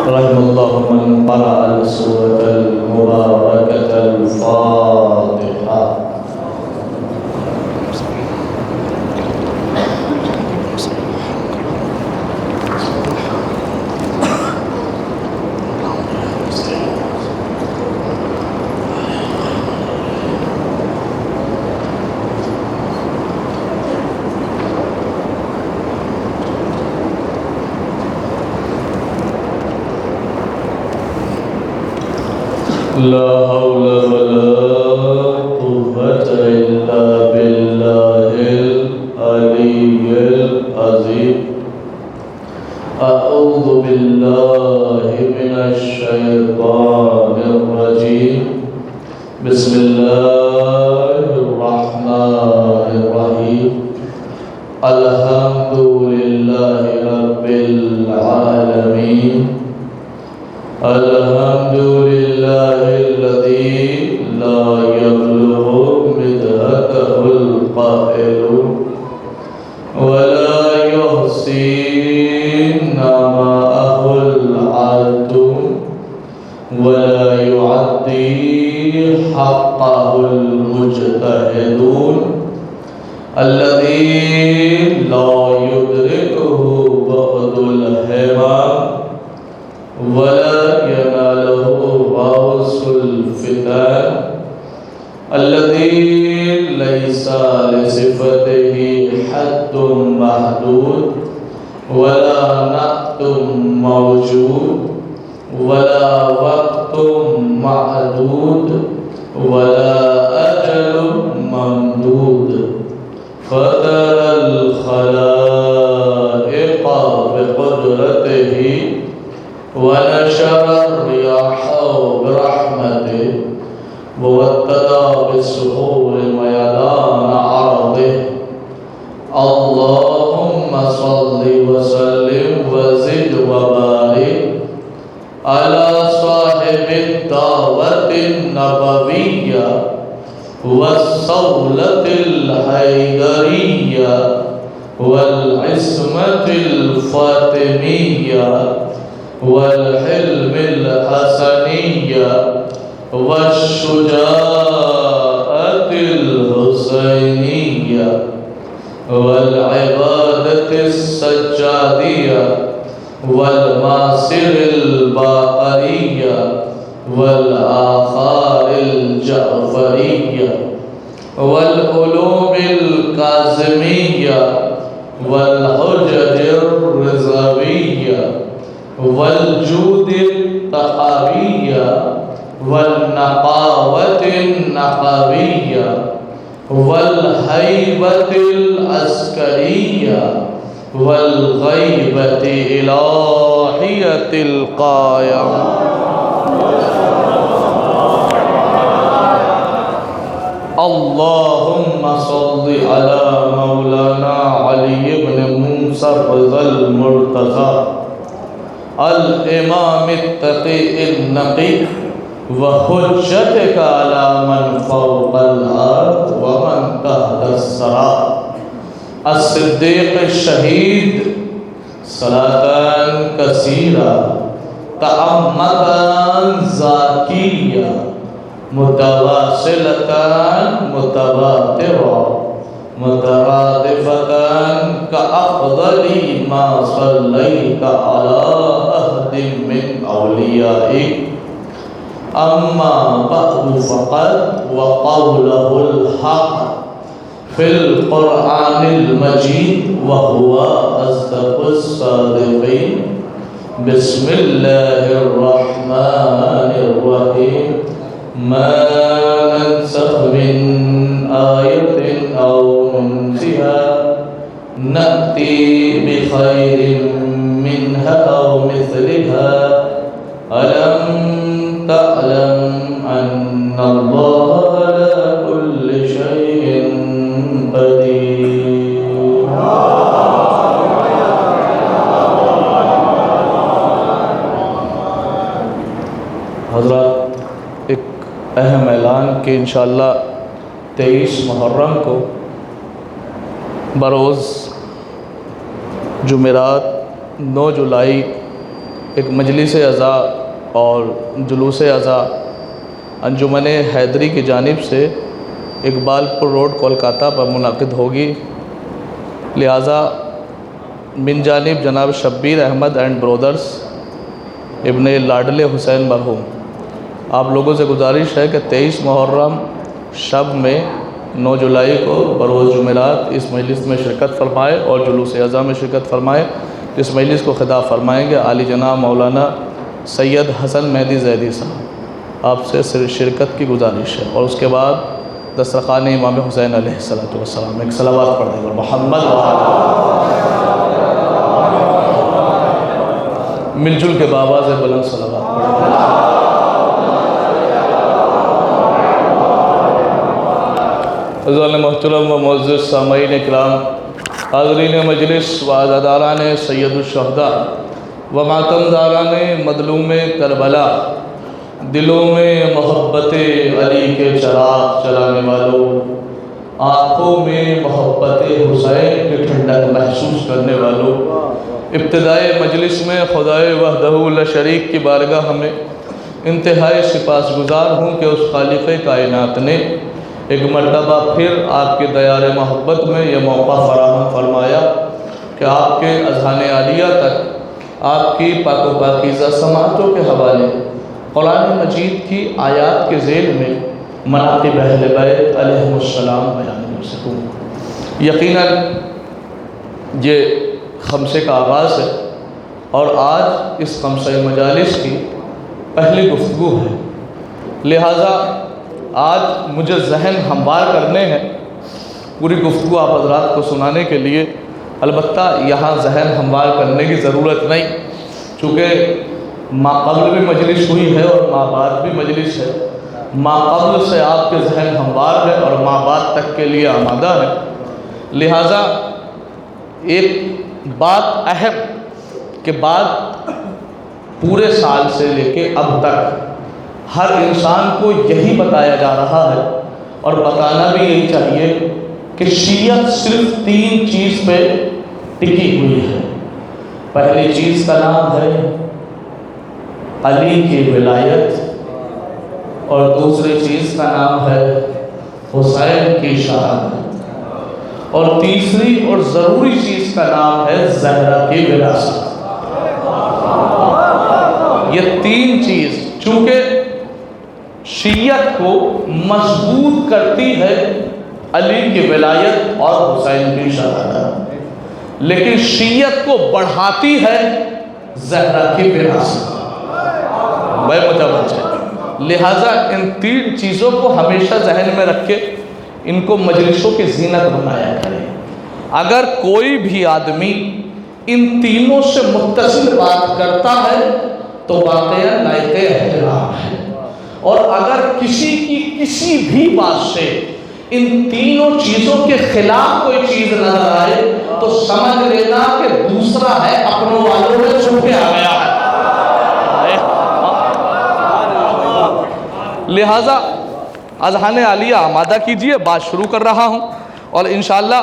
رحم الله من قرأ السورة المباركة الفاتحة. لا حول ولا قوة إلا بالله العلي العظيم. أعوذ بالله من الشيطان الرجيم. بسم الله الرحمن الرحيم. الحمد لله رب العالمين. الحمد لله الذي لا يبلغ مدحته القائل ولا يحصي نعماءه العاد ولا يعدي حقه المجتهدون، الذي لا يدركه بعد الهمم ولا يناله غوص الفتن، الذي ليس لصفته حد محدود ولا نعت موجود ولا وقت معدود ولا أجل ممدود، فدر الخلائق بقدرته ونشر الرياح برحمته وابتدى بالسحور ميدان عرضه. اللهم صل وسلم وزد وبارك على صاحب الدعوة النبوية والصولة الحيدرية والعصمة الفاطمية والحلم الحسنية والشجاعة الحسينية والعبادة السجادية والماسر الباقرية والآثار الجعفرية والعلوم الكاظمية والحجج الرضوية والجود الطحاوية والنقاوة النقوية والهيبة العسكرية والغيبة إلهية القائم. اللهم صل على مولانا علي بن موسى الرضا المرتضى الإمام التقي النقي وحجتك على من فوق الأرض ومن تحت الثرى الصديق الشهيد صلاة كثيرة تعمدا زاكية متواصلة متواترة مترادفة كأفضل ما صليت على أحد من أوليائك. أما بعد فقد وقوله الحق في القرآن المجيد وهو أصدق الصادقين. بسم الله الرحمن الرحيم. ما ننسخ من آية أو ننسها نأتي بخير منها أو مثلها. ألم تعلم أن الله على كل شيء قدير. حضرات، ایک اہم اعلان کہ انشاءاللہ 23 محرم کو بروز جمعرات 9 جولائی ایک مجلس عزا اور جلوس عزا انجمن حیدری کی جانب سے اقبال پور روڈ کولکاتہ پر منعقد ہوگی، لہٰذا من جانب جناب شبیر احمد اینڈ برودرز ابن لاڈلے حسین مرحوم، آپ لوگوں سے گزارش ہے کہ 23 محرم شب میں 9 جولائی کو بروز جمعرات اس مجلس میں شرکت فرمائے اور جلوس عزا میں شرکت فرمائے۔ اس مجلس کو خطاب فرمائیں گے عالی جناب مولانا سید حسن مہدی زیدی صاحب، آپ سے شرکت کی گزارش ہے، اور اس کے بعد دسترخوان امام حسین علیہ السلام ایک صلوات پڑھ دیں گے محمد مل جل کے بآواز بلند صلوات پڑھ دیں۔ حضرات محترم و معزز سامعین اکرام، حاضرین مجلس و عزاداران سید الشہداء و ماتمداران مظلوم کربلا، دلوں میں محبت علی کے چراغ جلانے والوں، آنکھوں میں محبت حسین کی ٹھنڈک محسوس کرنے والوں، ابتدائی مجلس میں خدائے وحدہ لا شریک کی بارگاہ میں انتہائی سپاسگزار ہوں کہ اس خالق کائنات نے ایک مرتبہ پھر آپ کی دیار محبت میں یہ موقع فراہم فرمایا کہ آپ کے اذہان عالیہ تک آپ کی پاک و پاکیزہ سماعتوں کے حوالے قرآن مجید کی آیات کے ذیل میں مناقب اہل بیت علیہم السلام بیان کر سکوں۔ یقیناً یہ خمسے کا آغاز ہے اور آج اس خمسہ مجالس کی پہلی گفتگو ہے، لہٰذا آج مجھے ذہن ہموار کرنے ہیں پوری گفتگو آپ حضرات کو سنانے کے لیے۔ البتہ یہاں ذہن ہموار کرنے کی ضرورت نہیں، چونکہ ما قبل بھی مجلس ہوئی ہے اور ما بعد بھی مجلس ہے۔ ما قبل سے آپ کے ذہن ہموار ہے اور ما بعد تک کے لیے آمادہ ہے، لہٰذا ایک بات اہم کہ بعد پورے سال سے لے کے اب تک ہر انسان کو یہی بتایا جا رہا ہے اور بتانا بھی یہی چاہیے کہ شیعت صرف 3 چیز پہ ٹکی ہوئی ہے۔ پہلی چیز کا نام ہے علی کی ولایت، اور دوسری چیز کا نام ہے حسین کی شہادت، اور تیسری اور ضروری چیز کا نام ہے زہرا کی وراثت۔ یہ 3 چیز چونکہ شیعت کو مضبوط کرتی ہے علی کی ولایت اور حسین کی شہادت، لیکن شیعت کو بڑھاتی ہے زہرا کی وراثت۔ بے متوجہ، لہٰذا ان 3 چیزوں کو ہمیشہ ذہن میں رکھ کے ان کو مجلسوں کی زینت بنایا کریں۔ اگر کوئی بھی آدمی ان تینوں سے متصل بات کرتا ہے تو واقعہ لائق احترام ہے، اور اگر کسی کی کسی بھی بات سے ان تینوں چیزوں کے خلاف کوئی چیز نظر آئے تو سمجھ لینا کہ دوسرا ہے اپنوں والوں میں چھپ کے آ گیا ہے۔ لہٰذا اذہان عالیہ آمادہ کیجئے، بات شروع کر رہا ہوں، اور انشاءاللہ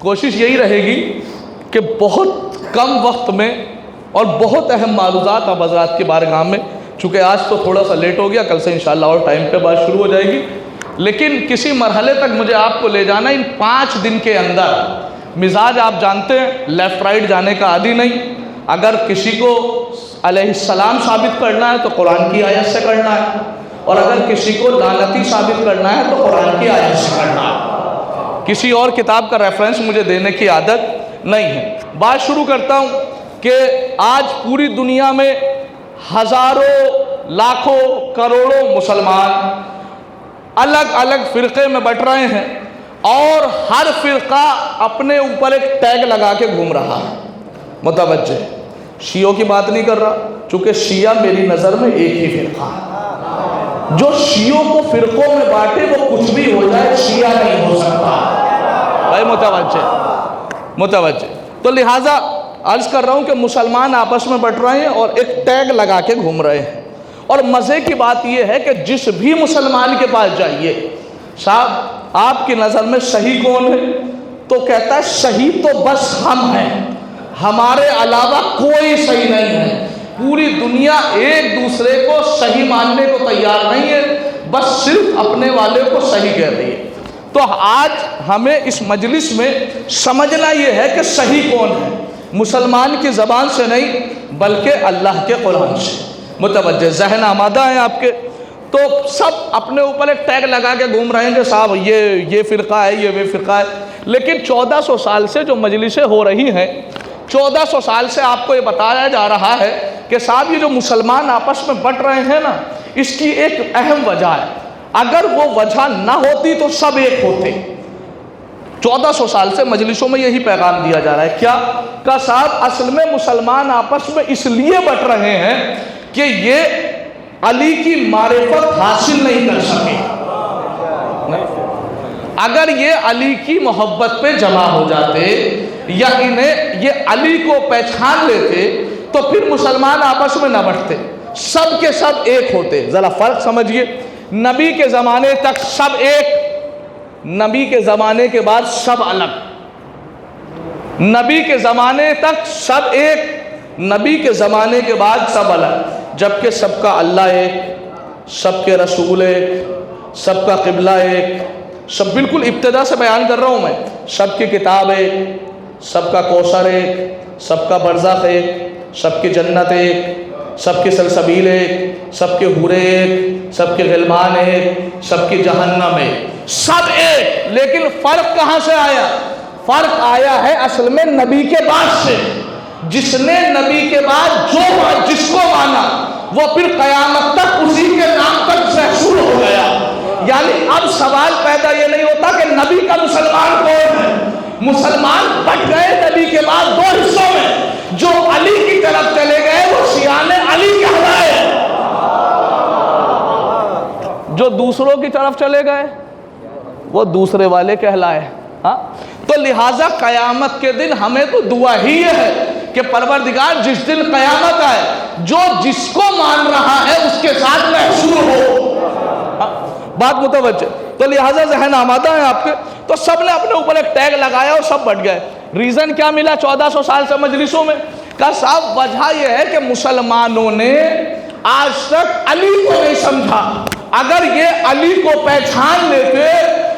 کوشش یہی رہے گی کہ بہت کم وقت میں اور بہت اہم معروضات اب حضرات کی بارگاہ میں، چونکہ آج تو تھوڑا سا لیٹ ہو گیا، کل سے انشاءاللہ اور ٹائم پہ بات شروع ہو جائے گی، لیکن کسی مرحلے تک مجھے آپ کو لے جانا ان 5 دن کے اندر۔ مزاج آپ جانتے ہیں، لیفٹ رائٹ جانے کا عادی نہیں، اگر کسی کو علیہ السلام ثابت کرنا ہے تو قرآن کی آیت سے کرنا ہے، اور اگر کسی کو لعنتی ثابت کرنا ہے تو قرآن کی آیت سے کرنا ہے، کسی اور کتاب کا ریفرنس مجھے دینے کی عادت نہیں ہے۔ بات شروع کرتا ہوں کہ آج پوری دنیا میں ہزاروں لاکھوں کروڑوں مسلمان الگ الگ فرقے میں بٹ رہے ہیں، اور ہر فرقہ اپنے اوپر ایک ٹیگ لگا کے گھوم رہا ہے۔ متوجہ، شیعوں کی بات نہیں کر رہا، چونکہ شیعہ میری نظر میں ایک ہی فرقہ ہے۔ جو شیعوں کو فرقوں میں بانٹے وہ کچھ بھی ہو جائے شیعہ نہیں ہو سکتا۔ بھائی متوجہ، تو لہٰذا عرض کر رہا ہوں کہ مسلمان آپس میں بٹ رہے ہیں اور ایک ٹیگ لگا کے گھوم رہے ہیں، اور مزے کی بات یہ ہے کہ جس بھی مسلمان کے پاس جائیے، صاحب آپ کی نظر میں صحیح کون ہے تو کہتا ہے صحیح تو بس ہم ہیں، ہمارے علاوہ کوئی صحیح نہیں ہے۔ پوری دنیا ایک دوسرے کو صحیح ماننے کو تیار نہیں ہے، بس صرف اپنے والے کو صحیح کہہ رہی ہے۔ تو آج ہمیں اس مجلس میں سمجھنا یہ ہے کہ صحیح کون ہے، مسلمان کی زبان سے نہیں بلکہ اللہ کے قرآن سے۔ متوجہ ذہن آمادہ ہیں آپ کے؟ تو سب اپنے اوپر ایک ٹیگ لگا کے گھوم رہے ہیں کہ صاحب یہ فرقہ ہے، یہ وہ فرقہ ہے، لیکن 1400 سال سے جو مجلسیں ہو رہی ہیں، 1400 سال سے آپ کو یہ بتایا جا رہا ہے کہ صاحب یہ جو مسلمان آپس میں بٹ رہے ہیں نا، اس کی ایک اہم وجہ ہے، اگر وہ وجہ نہ ہوتی تو سب ایک ہوتے۔ 1400 سال سے مجلسوں میں یہی پیغام دیا جا رہا ہے، کیا کہ صاحب اصل میں مسلمان آپس میں اس لیے بٹ رہے ہیں کہ یہ علی کی معرفت حاصل نہیں کر سکے۔ اگر یہ علی کی محبت پہ جمع ہو جاتے یا انہیں یہ علی کو پہچان لیتے تو پھر مسلمان آپس میں نہ بٹتے، سب کے سب ایک ہوتے۔ ذرا فرق سمجھیے، نبی کے زمانے تک سب ایک، نبی کے زمانے کے بعد سب الگ، نبی کے زمانے تک سب ایک، نبی کے زمانے کے بعد سب الگ، جبکہ سب کا اللہ ایک، سب کے رسول ایک، سب کا قبلہ ایک، سب بالکل ابتدا سے بیان کر رہا ہوں میں، سب کی کتاب ایک، سب کا کوثر ایک، سب کا برزخ ایک، سب کی جنت ایک، سب کی سلسبیل ایک، سب کے حورے ایک، سب کے غلمان ایک، سب کی جہنم ایک، سب ایک۔ لیکن فرق کہاں سے آیا؟ فرق آیا ہے اصل میں نبی کے بعد سے۔ جس نے نبی کے بعد جس کو مانا وہ پھر قیامت تک اسی کے نام تک محصول ہو گیا۔ یعنی اب سوال پیدا یہ نہیں ہوتا کہ نبی کا مسلمان کون ہے، مسلمان بٹ گئے نبی کے بعد دو حصوں میں، جو علی کی طرف چلے گئے وہ شیعان علی کہلائے، جو دوسروں کی طرف چلے گئے وہ دوسرے والے کہلائے۔ ہاں، تو لہٰذا قیامت کے دن ہمیں تو دعا ہی یہ ہے کہ پروردگار جس دن قیامت آئے جو جس کو مان رہا ہے اس کے ساتھ محشور ہو۔ بات متوجہ؟ تو لہٰذا ذہن آمادہ ہیں آپ کے؟ تو سب نے اپنے اوپر ایک ٹیگ لگایا اور سب بٹ گئے۔ ریزن کیا ملا 1400 سال سے مجلسوں میں؟ کہ صاحب وجہ یہ ہے کہ مسلمانوں نے آج تک علی کو نہیں سمجھا۔ اگر یہ علی کو پہچان لیتے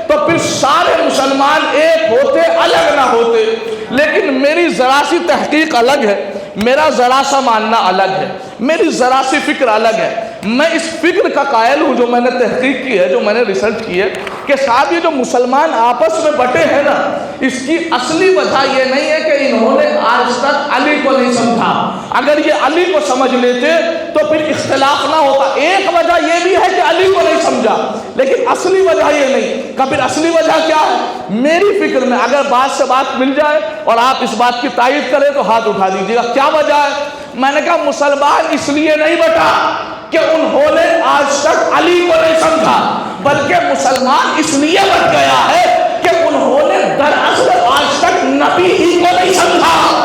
تو پھر سارے مسلمان ایک ہوتے، الگ نہ ہوتے۔ لیکن میری ذرا سی تحقیق الگ ہے، میرا ذرا سا ماننا الگ ہے، میری ذرا سی فکر الگ ہے۔ میں اس فکر کا قائل ہوں جو میں نے تحقیق کی ہے، جو میں نے ریسرچ کی ہے، کہ صاحب یہ جو مسلمان آپس میں بٹے ہیں نا، اس کی اصلی وجہ یہ نہیں ہے کہ انہوں نے آج تک علی کو نہیں سمجھا۔ اگر یہ علی کو سمجھ لیتے تو پھر اختلاف نہ ہوتا۔ ایک وجہ یہ بھی ہے کہ علی کو نہیں سمجھا، لیکن اصلی وجہ یہ نہیں۔ پھر اصلی وجہ کیا ہے؟ میری فکر میں اگر بات سے بات مل جائے اور آپ اس بات کی تائید کریں تو ہاتھ اٹھا دیجیے گا، کیا وجہ ہے؟ میں نے کہا مسلمان اس لیے نہیں بٹا کہ انہوں نے آج تک علی کو نہیں سمجھا، بلکہ مسلمان اس لیے بٹ گیا ہے کہ انہوں نے دراصل آج تک نبی ہی کو نہیں سمجھا۔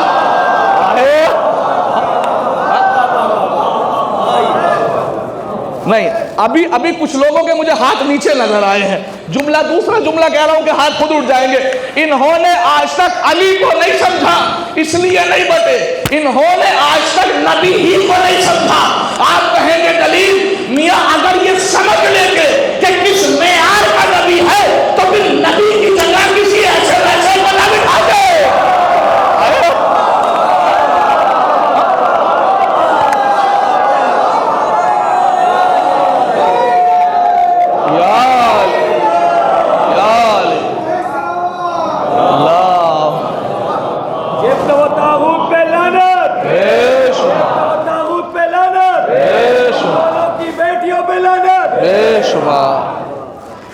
نہیں، ابھی کچھ لوگوں کے مجھے ہاتھ نیچے نظر آئے ہیں، دوسرا جملہ کہہ رہا ہوں کہ ہاتھ خود اٹھ جائیں گے۔ انہوں نے آج تک علی کو نہیں سمجھا اس لیے نہیں بٹے، انہوں نے آج تک نبی ہی کو نہیں سمجھا۔ آپ کہیں گے دلیل؟ میاں اگر یہ سمجھ لیں گے کہ کس معیار کا نبی ہے تو پھر نبی کی جگہ کسی ایسے ویسے کو نہ بٹھا دے۔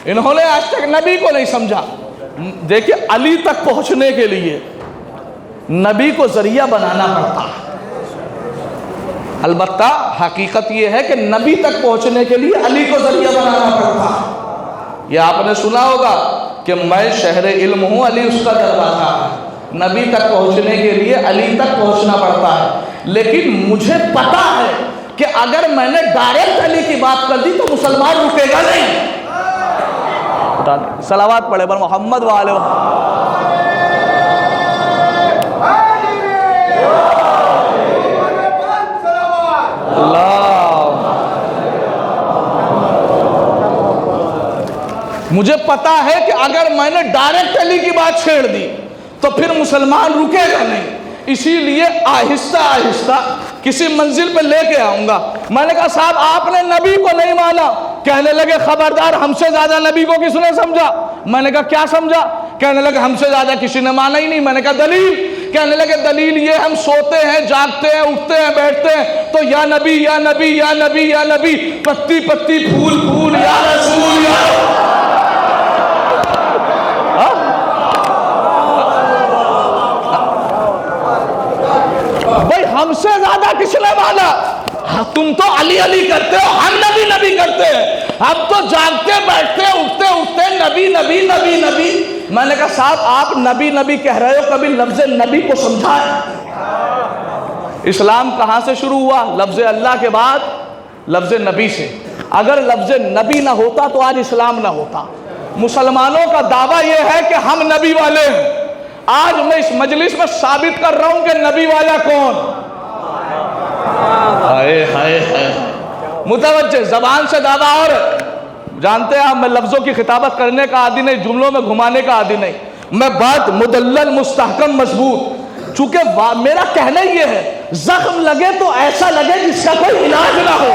انہوں نے آج تک نبی کو نہیں سمجھا۔ دیکھیں علی تک پہنچنے کے لیے نبی کو ذریعہ بنانا پڑتا ہے، البتہ حقیقت یہ ہے کہ نبی تک پہنچنے کے لیے علی کو ذریعہ بنانا پڑتا ہے۔ یہ آپ نے سنا ہوگا کہ میں شہر علم ہوں، علی اس کا دروازہ ہے۔ نبی تک پہنچنے کے لیے علی تک پہنچنا پڑتا ہے، لیکن مجھے پتا ہے کہ اگر میں نے ڈائریکٹ علی کی بات کر دی تو مسلمان رکے گا نہیں۔ صلوات پڑھے بر محمد وآلہ مجھے پتا ہے کہ اگر میں نے ڈائریکٹ علی کی بات چھیڑ دی تو پھر مسلمان رکے گا نہیں، اسی لیے آہستہ آہستہ کسی منزل پہ لے کے آؤں گا۔ میں نے کہا صاحب آپ نے نبی کو نہیں مانا، کہنے لگے خبردار ہم سے زیادہ نبی کو کس نے سمجھا؟ میں نے کہا کیا سمجھا؟ کہنے لگے ہم سے زیادہ کسی نے مانا ہی نہیں۔ میں نے کہا دلیل؟ کہنے لگے دلیل یہ ہم سوتے ہیں، جاگتے ہیں، اٹھتے ہیں، بیٹھتے ہیں تو یا نبی یا نبی یا نبی یا نبی، پتی پتی پھول پھول یا رسول یا بھائی ہم سے زیادہ کس نے مانا؟ تم تو علی علی کرتے ہو، ہم نبی نبی کرتے ہیں، ہم تو جاگتے بیٹھتے اٹھتے اٹھتے نبی نبی نبی نبی۔ میں نے کہا صاحب آپ نبی نبی کہہ رہے ہو، کبھی لفظ نبی کو سمجھائیں۔ اسلام کہاں سے شروع ہوا؟ لفظ اللہ کے بعد لفظ نبی سے۔ اگر لفظ نبی نہ ہوتا تو آج اسلام نہ ہوتا۔ مسلمانوں کا دعویٰ یہ ہے کہ ہم نبی والے ہیں۔ آج میں اس مجلس میں ثابت کر رہا ہوں کہ نبی والا کون؟ ہائے ہائے ہائے، متوجہ، زبان سے دعویٰ اور جانتے ہیں میں لفظوں کی خطابت کرنے کا عادی نہیں، جملوں میں گھمانے کا عادی نہیں، میں بات مدلل مستحکم مضبوط، چونکہ میرا کہنا یہ ہے زخم لگے تو ایسا لگے جس کا کوئی علاج نہ ہو۔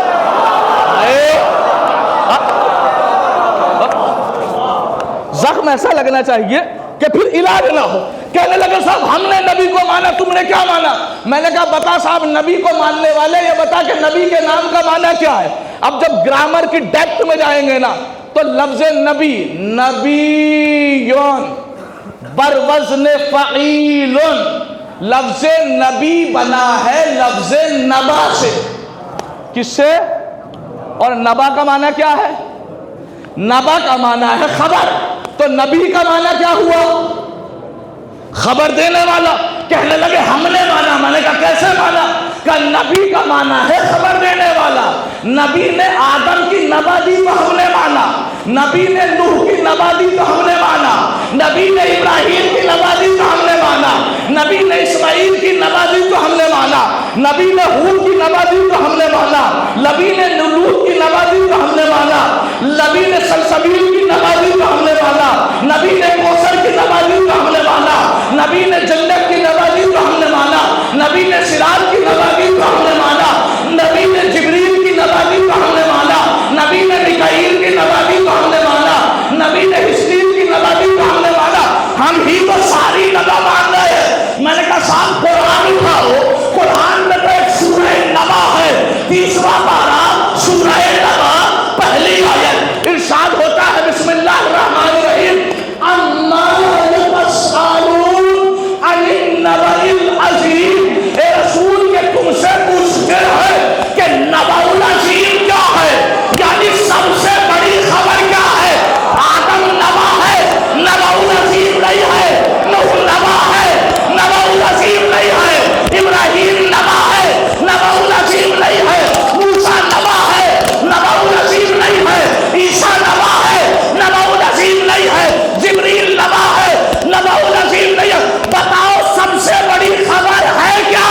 زخم ایسا لگنا چاہیے کہ پھر علاج نہ ہو۔ کہنے لگے صاحب ہم نے نبی کو مانا، تم نے کیا مانا؟ میں نے کہا بتا صاحب نبی کو ماننے والے یہ بتا کہ نبی کے نام کا معنی کیا ہے۔ اب جب گرامر کی ڈیپتھ میں جائیں گے نا تو لفظ نبی، نبیون بروزن فعیل، لفظ نبی بنا ہے لفظ نبا سے۔ کس سے؟ اور نبا کا معنی کیا ہے؟ نبا کا معنی ہے خبر، تو نبی کا معنی کیا ہوا؟ خبر دینے والا۔ کہنے لگے ہم نے مانا۔ میں نے کہا کیسے مانا؟ کہ نبی کا معنی ہے خبر دینے والا۔ نبی نے آدم کی نبا دی تو ہم نے مانا، نبی نے نوح کی نبا دی تو ہم نے مانا، نبی نے ابراہیم کی نبا دی تو ہم نے مانا، نبی نے اسماعیل کی نبا دی تو ہم نے مانا، نبی نے ہود کی نبا دی تو ہم نے مانا، نبی نے لوط کی نبا دی تو ہم نے مانا، نبی نے سلسبیل کی نبا دی تو ہم نے مانا، نبی نے کوثر کی نبا دی تو ہم نے مانا، نبی نے جنت کی نبا دی تو ہم نے مانا، نبی نے صراط کی نبا دی تو ہم نے مانا، نبی نے جبریل کی نبا دی تو ہم نے مانا، نبی نے میکائیل کی نبا دی تو ہم نے مانا، نبی نے حسقیل کی نبا دی تو ہم نے مانا۔ ہم ہی تو ساری نبا مان رہے ہیں۔ میں نے کہا صاحب قرآن اٹھاؤ، قرآن میں تو ایک سورہ نبا ہے، 30واں پارہ سورہ نبا، پہلی آیت ارشاد ہوتا ہے بسم اللہ الرحمن الرحیم، اما یتساءلون عن النبأ العظیم۔ اے رسول یہ تم سے پوچھتے ہیں کہ نبأ العظیم کیا ہے، یعنی سب سے بڑی خبر کیا ہے؟ آدم نبا ہے، نبأ العظیم نہیں ہے، نوح نبا ہے، نبأ العظیم نہیں ہے، ابراہیم نبا ہے، نبأ العظیم نہیں ہے، موسیٰ نبا ہے، نبأ العظیم نہیں ہے، عیسیٰ نبا ہے، نبأ العظیم نہیں ہے، جبریل نبا ہے، نبأ العظیم نہیں ہے۔ بتاؤ سب سے بڑی خبر ہے کیا؟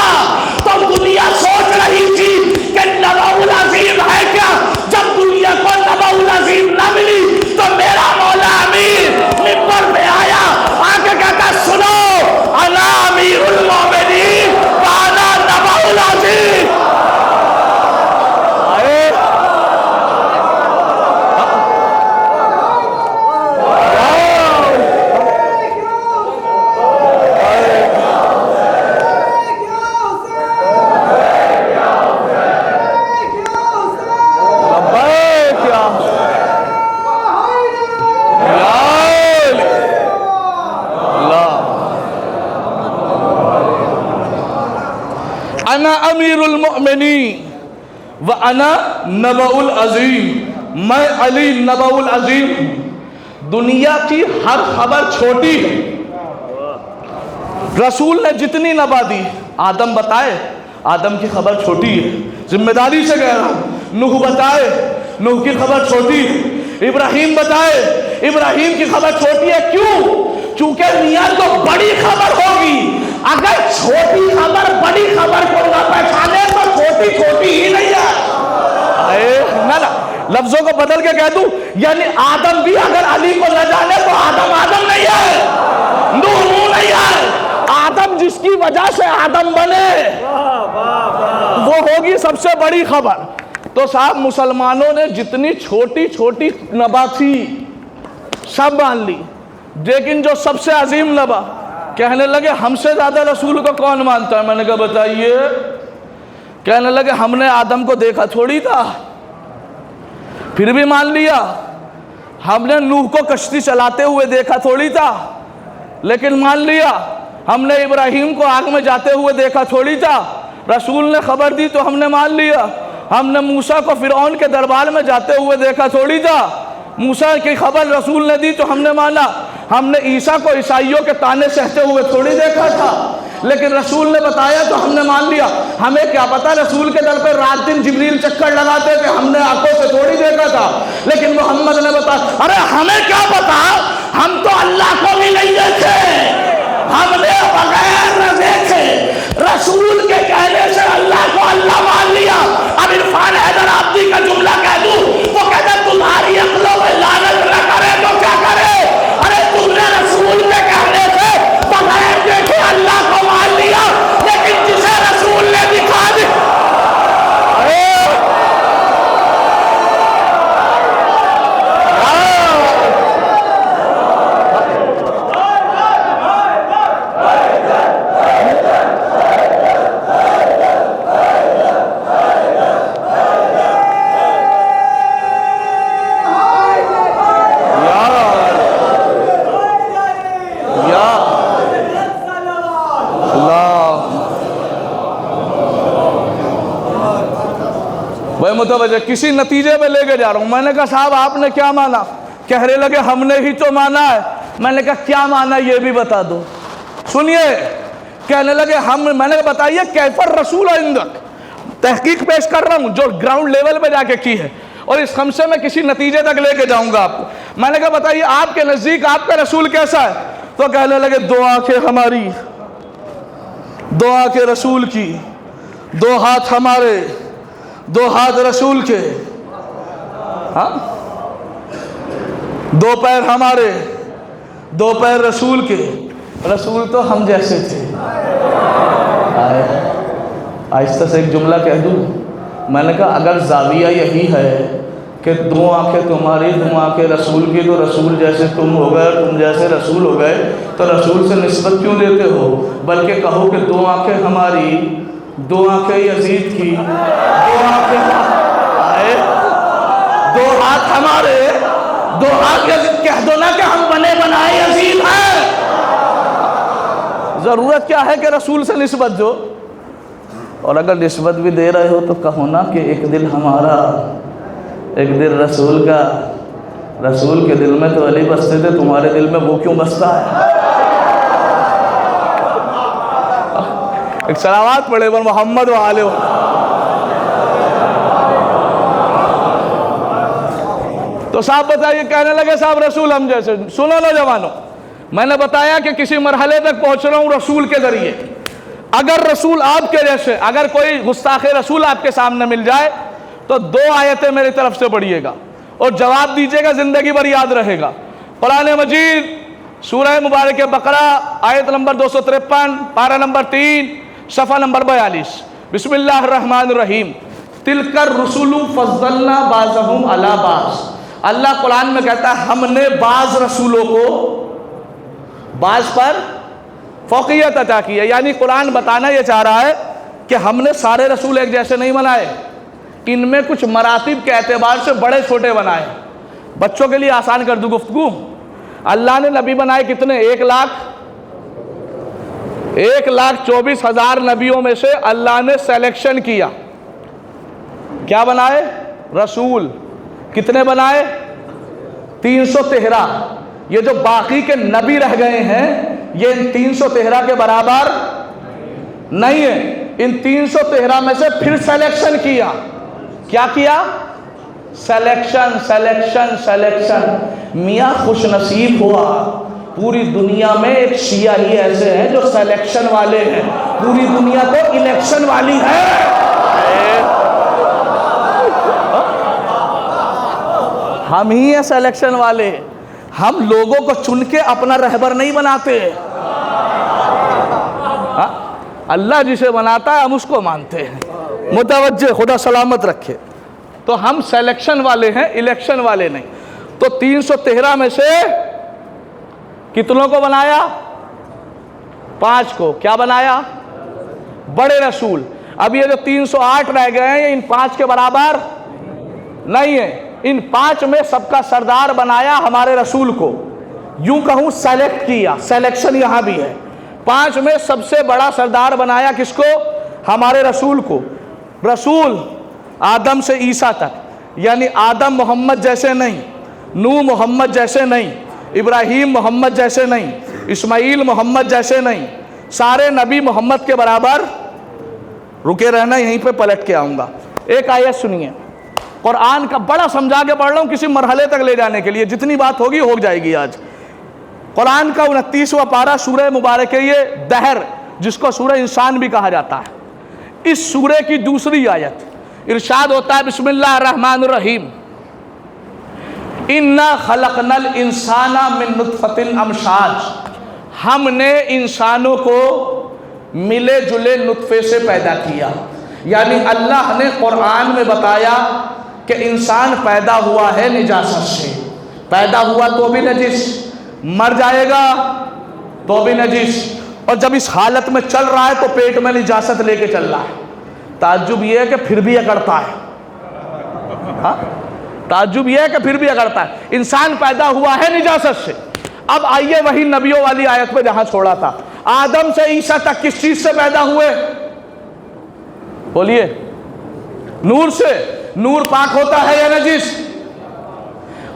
تو دنیا سوچ رہی تھی کہ نبأ العظیم ہے کیا؟ جب دنیا کو نبأ العظیم نہ ملی تو میرا مولا امیر منبر میں آیا، آ کے کہتا سنو انا امیر المومنین وانا نبأ العظیم۔ انا امیر المؤمنین وانا نبأ العظیم، میں علی نبأ العظیم ہوں۔ دنیا کی ہر خبر چھوٹی ہے۔ رسول نے جتنی نبا دی، آدم بتائے آدم کی خبر چھوٹی ہے، ذمہ داری سے کہہ رہا ہوں۔ نوح بتائے نوح کی خبر چھوٹی ہے، ابراہیم بتائے ابراہیم کی خبر چھوٹی ہے۔ کیوں؟ چونکہ میاں تو بڑی خبر ہوگی، اگر چھوٹی خبر بڑی خبر کو نہ پہچانے تو چھوٹی چھوٹی ہی نہیں ہے۔ نہ لفظوں کو بدل کے کہہ دوں، یعنی آدم بھی اگر علی کو نہ جانے تو آدم نہیں ہے، نوح نہیں ہے، آدم جس کی وجہ سے آدم بنے وہ ہوگی سب سے بڑی خبر۔ تو صاحب مسلمانوں نے جتنی چھوٹی چھوٹی نبا تھی سب مان لی، لیکن جو سب سے عظیم نبا، کہنے لگے ہم سے زیادہ رسول کو کون مانتا ہے؟ میں نے کہا بتائیے۔ کہنے لگے ہم نے آدم کو دیکھا تھوڑی تھا، پھر بھی مان لیا۔ ہم نے نوح کو کشتی چلاتے ہوئے دیکھا تھوڑی تھا، لیکن مان لیا۔ ہم نے ابراہیم کو آگ میں جاتے ہوئے دیکھا تھوڑی تھا، رسول نے خبر دی تو ہم نے مان لیا۔ ہم نے موسیٰ کو فرعون کے دربار میں جاتے ہوئے دیکھا تھوڑی تھا، موسیٰ کی خبر رسول نے دی تو ہم نے مانا۔ ہم نے عیسیٰ کو عیسائیوں کے طعنے سہتے ہوئے تھوڑی دیکھا تھا، لیکن رسول نے بتایا تو ہم نے مان لیا۔ ہمیں کیا پتا رسول کے در پہ رات دن جبریل چکر لگاتے تھے، ہم نے آنکھوں سے تھوڑی دیکھا تھا، لیکن محمد نے بتایا۔ ارے ہمیں کیا پتا، ہم تو اللہ کو بھی نہیں دیکھے، ہم نے بغیر نہ دیکھے رسول کے کہنے سے اللہ کو اللہ مان لیا۔ اب عرفان حیدر آبادی کا جملہ کہہ دوں، وہ کہتے تمہاری عقلوں میں لعنت نہ کرے تو کیا کرے؟ ارے تم نے رسول کے کہنے سے بغیر دیکھے اللہ کو مان لیا، لیکن جسے رسول نے دکھا دی متوجہ کسی نتیجے پہ لے کے جا رہا ہوں۔ میں نے کہا صاحب آپ نے کیا مانا؟ کہنے لگے ہم نے ہی تو مانا ہے۔ میں نے کہا کیا مانا یہ بھی بتا دو۔ سنیے، کہنے لگے میں نے بتائیے کیف الرسول عندک، تحقیق پیش کر رہا ہوں جو گراؤنڈ لیول پہ جا کے کی ہے، اور اس خمسے میں کسی نتیجے تک لے کے جاؤں گا آپ کو۔ میں نے کہا بتائیے آپ کے نزدیک آپ کا رسول کیسا ہے؟ تو کہنے لگے دو آنکھیں ہماری، دو آنکھیں رسول کی، دو ہاتھ ہمارے، دو ہاتھ رسول کے، ہاں دو پیر ہمارے، دو پیر رسول کے۔ رسول تو ہم جیسے تھے۔ آہستہ سے ایک جملہ کہہ دوں، میں نے کہا اگر زاویہ یہی ہے کہ دو آنکھیں تمہاری، دو آنکھیں رسول کی، تو رسول جیسے تم ہو گئے، تم جیسے رسول ہو گئے، تو رسول سے نسبت کیوں دیتے ہو؟ بلکہ کہو کہ دو آنکھیں ہماری، دو آنکھیں یزید کی، دو آنکھیں آئے، دو ہاتھ ہمارے، دو ہاتھ یزید۔ کہہ دو نا کہ ہم بنے بنائے یزید ہیں۔ ضرورت کیا ہے کہ رسول سے نسبت دو، اور اگر نسبت بھی دے رہے ہو تو کہو نا کہ ایک دل ہمارا ایک دل رسول کا۔ رسول کے دل میں تو علی بستے تھے، تمہارے دل میں وہ کیوں بستا ہے؟ ایک صلوات پڑھے بر محمد و آلہ۔ تو صاحب بتائیے، کہنے لگے صاحب رسول ہم جیسے۔ سنو نوجوانوں، میں نے بتایا کہ کسی مرحلے تک پہنچ رہا ہوں رسول کے ذریعے۔ اگر رسول آپ کے جیسے، اگر کوئی گستاخ رسول آپ کے سامنے مل جائے تو دو آیتیں میری طرف سے پڑھیے گا اور جواب دیجیے گا، زندگی بھر یاد رہے گا۔ قرآن مجید سورہ مبارک بقرہ آیت نمبر 253، پارہ نمبر 3، صفحہ نمبر 42۔ بسم اللہ الرحمن الرحیم۔ تلک الرسل فضلنا بعضهم علی بعض۔ اللہ قرآن میں کہتا ہے ہم نے بعض رسولوں کو بعض پر فوقیت عطا کی ہے، یعنی قرآن بتانا یہ چاہ رہا ہے کہ ہم نے سارے رسول ایک جیسے نہیں بنائے، ان میں کچھ مراتب کے اعتبار سے بڑے چھوٹے بنائے۔ بچوں کے لیے آسان کر دوں گفتگو، اللہ نے نبی بنائے کتنے؟ 1,24,000 نبیوں میں سے اللہ نے سلیکشن کیا، کیا بنائے؟ رسول۔ کتنے بنائے؟ 313۔ یہ جو باقی کے نبی رہ گئے ہیں یہ ان 313 کے برابر نہیں ہے۔ ان 313 میں سے پھر سلیکشن کیا۔ کیا کیا؟ Selection, selection, selection. میاں خوش نصیب ہوا، پوری دنیا میں ایک شیعہ ہی ایسے ہیں جو سلیکشن والے ہیں، پوری دنیا تو الیکشن والی ہے۔ ہم ہی ہیں سلیکشن والے. ہم لوگوں کو چن کے اپنا رہبر نہیں بناتے. اللہ جسے بناتا ہے ہم اس کو مانتے ہیں. متوجہ، خدا سلامت رکھے. تو ہم سلیکشن والے ہیں، الیکشن والے نہیں. تو 313 میں سے کتنوں کو بنایا؟ 5 کو. کیا بنایا؟ بڑے رسول. اب یہ جو 308 رہ گئے ہیں یہ ان 5 کے برابر نہیں ہے. ان 5 میں سب کا سردار بنایا ہمارے رسول کو. یوں کہوں سلیکٹ کیا، سلیکشن یہاں بھی ہے. 5 میں سب سے بڑا سردار بنایا کس کو؟ ہمارے رسول کو. رسول آدم سے عیسیٰ تک، یعنی آدم محمد جیسے نہیں، نوح محمد جیسے نہیں، ابراہیم محمد جیسے نہیں، اسماعیل محمد جیسے نہیں، سارے نبی محمد کے برابر. رکے رہنا، یہیں پہ پلٹ کے آؤں گا. ایک آیت سنیے، قرآن کا بڑا سمجھا کے پڑھ رہا ہوں کسی مرحلے تک لے جانے کے لیے. جتنی بات ہوگی ہو جائے گی آج. قرآن کا 29واں پارہ سورہ مبارک ہے یہ دہر، جس کو سورہ انسان بھی کہا جاتا ہے. اس سورہ کی دوسری آیت ارشاد ہوتا ہے بسم اللہ الرحمن الرحیم انا خلقنا الانسان من نطفۃ امشاج. ہم نے انسانوں کو ملے جلے نطفے سے پیدا کیا. یعنی اللہ نے قرآن میں بتایا کہ انسان پیدا ہوا ہے نجاست سے. پیدا ہوا تو بھی نجس، مر جائے گا تو بھی نجس، اور جب اس حالت میں چل رہا ہے تو پیٹ میں نجاست لے کے چل رہا ہے. تعجب یہ ہے کہ پھر بھی اکڑتا ہے. تعجب یہ ہے کہ پھر بھی اکڑتا ہے. انسان پیدا ہوا ہے نجاست سے. اب آئیے وہی نبیوں والی آیت پہ جہاں چھوڑا تھا. آدم سے عیسیٰ تک کس چیز سے پیدا ہوئے؟ بولیے. نور سے. نور پاک ہوتا ہے یا نجس؟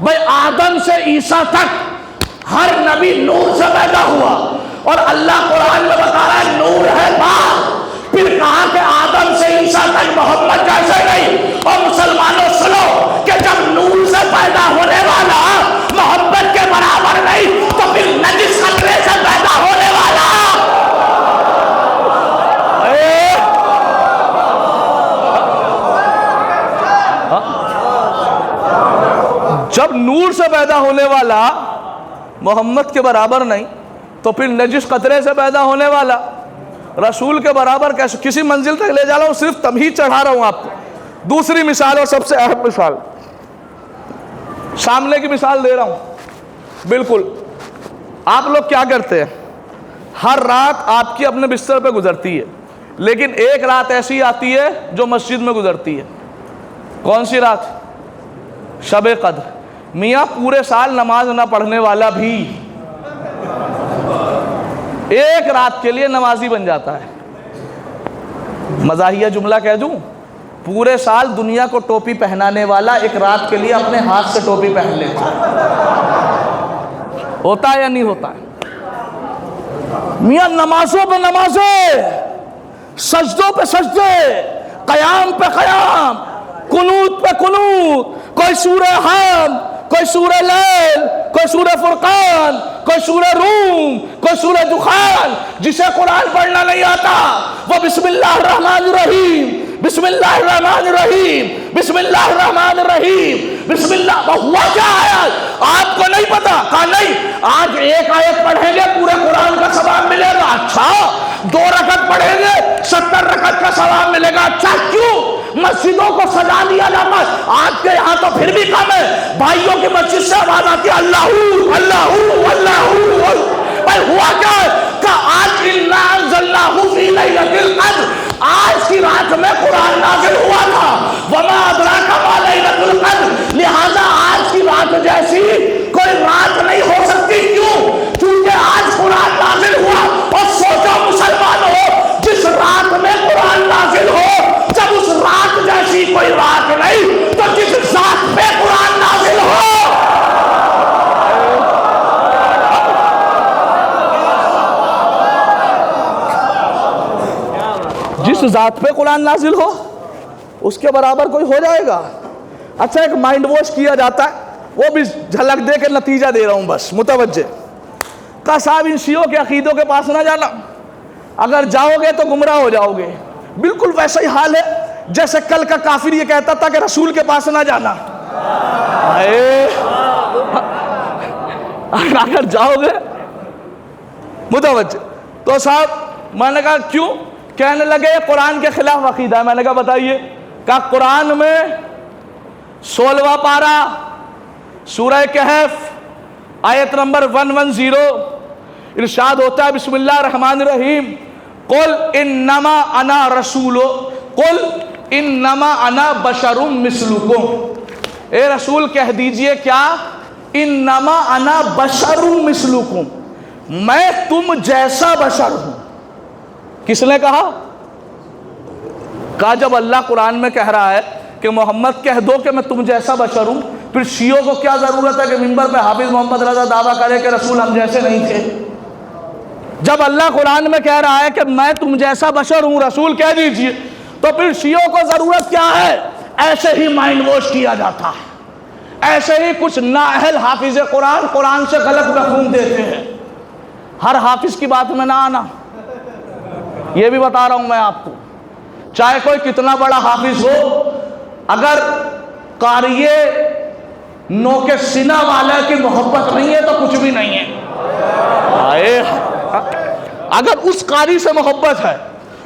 بھائی آدم سے عیسیٰ تک ہر نبی نور سے پیدا ہوا، اور اللہ قرآن میں بتا رہا ہے نور ہے پاک. پھر کہا کہ آدم سے عیسیٰ تک محمد جیسے نہیں. اور مسلمانوں سنو کہ جب نور سے پیدا ہونے والا محمد کے برابر نہیں تو پھر نجس خطرے سے پیدا ہونے والا جب نور سے پیدا ہونے والا محمد کے برابر نہیں تو پھر نجس قطرے سے پیدا ہونے والا رسول کے برابر کیسے؟ کسی منزل تک لے جا رہا ہوں، صرف تمہید چڑھا رہا ہوں آپ کو. دوسری مثال اور سب سے اہم مثال، سامنے کی مثال دے رہا ہوں. بالکل آپ لوگ کیا کرتے ہیں؟ ہر رات آپ کی اپنے بستر پہ گزرتی ہے، لیکن ایک رات ایسی آتی ہے جو مسجد میں گزرتی ہے. کون سی رات؟ شب قدر. میاں پورے سال نماز نہ پڑھنے والا بھی ایک رات کے لیے نمازی بن جاتا ہے. مزاحیہ جملہ کہہ دوں، پورے سال دنیا کو ٹوپی پہنانے والا ایک رات کے لیے اپنے ہاتھ سے ٹوپی پہن لیتا ہے. ہوتا ہے یا نہیں ہوتا ہے؟ میاں نمازوں پہ نمازیں، سجدوں پہ سجدے، قیام پہ قیام، قنوت پہ قنوت. کوئی سورہ حم، کوئی سورہ لیل، کوئی سورہ فرقان، کوئی سورہ روم، کوئی سورہ دخان. جسے قرآن پڑھنا نہیں آتا وہ بسم اللہ الرحمن الرحیم، بسم اللہ الرحمن الرحیم، بسم اللہ الرحمن الرحیم، بسم اللہ. ہوا کیا آیت آپ کو نہیں پتا؟ کہا نہیں آج ایک آیت پڑھیں گے پورے قرآن کا ثواب ملے گا. اچھا 2 رکعت پڑھیں گے 70 رکعت کا ثواب ملے گا. اچھا کیوں؟ مسجدوں کو سجا دیا جاتا ہے. آپ کے یہاں تو پھر بھی کم ہے. بھائیوں کی مسجد سے آواز آتی ہے اللہ اللہ اللہ. بھائی ہوا کیا ہے؟ کہ آج انا انزلناہ فی لیلۃ القدر، آج کی رات میں قرآن نازل ہوا تھا. وما ادراک ما لیلۃ القدر، لہذا آج کی رات جیسی کوئی رات نہیں ہو سکتی. کیوں؟ کیونکہ آج قرآن نازل ہوا. اور سوچو مسلمان ہو، جس رات میں قرآن نازل ہو جب اس رات جیسی کوئی رات نہیں تو جس ذات پہ قرآن نازل ہو. جس ذات پہ قرآن نازل ہو اس کے برابر کوئی ہو جائے گا. اچھا ایک مائنڈ واش کیا جاتا ہے، وہ بھی جھلک دے کے نتیجہ دے رہا ہوں بس. متوجہ کا صاحب ان شیعوں کے عقیدوں کے پاس نہ جانا، اگر جاؤ گے تو گمراہ ہو جاؤ گے. بالکل ویسا ہی حال ہے جیسے کل کا کافر یہ کہتا تھا کہ رسول کے پاس نہ جانا. اگر جاؤ گے متوجہ. تو صاحب میں نے کہا کیوں؟ کہنے لگے یہ قرآن کے خلاف عقیدہ ہے. میں نے کہا بتائیے. کہا قرآن میں 16واں پارہ سورہ کہف آیت نمبر 110 ارشاد ہوتا ہے بسم اللہ الرحمن الرحیم قل انما انا رسول قل انما انا بشر مثلکم. اے رسول کہہ دیجئے کیا انما انا بشر مثلکم، میں تم جیسا بشر ہوں. کس نے کہا؟ کہا جب اللہ قرآن میں کہہ رہا ہے کہ محمد کہہ دو کہ میں تم جیسا بشر ہوں، پھر شیعوں کو کیا ضرورت ہے کہ منبر پہ حافظ محمد رضا دعویٰ کرے کہ رسول ہم جیسے نہیں تھے؟ جب اللہ قرآن میں کہہ رہا ہے کہ میں تم جیسا بشر ہوں رسول کہہ دیجئے، تو پھر شیعوں کو ضرورت کیا ہے؟ ایسے ہی مائنڈ واش کیا جاتا ہے، ایسے ہی کچھ نااہل حافظ قرآن سے غلط مفہوم دیتے ہیں. ہر حافظ کی بات میں نہ آنا، یہ بھی بتا رہا ہوں میں آپ کو. چاہے کوئی کتنا بڑا حافظ ہو، اگر قاری نوک سینہ والا کی محبت نہیں ہے تو کچھ بھی نہیں ہے. اگر اس قاری سے محبت ہے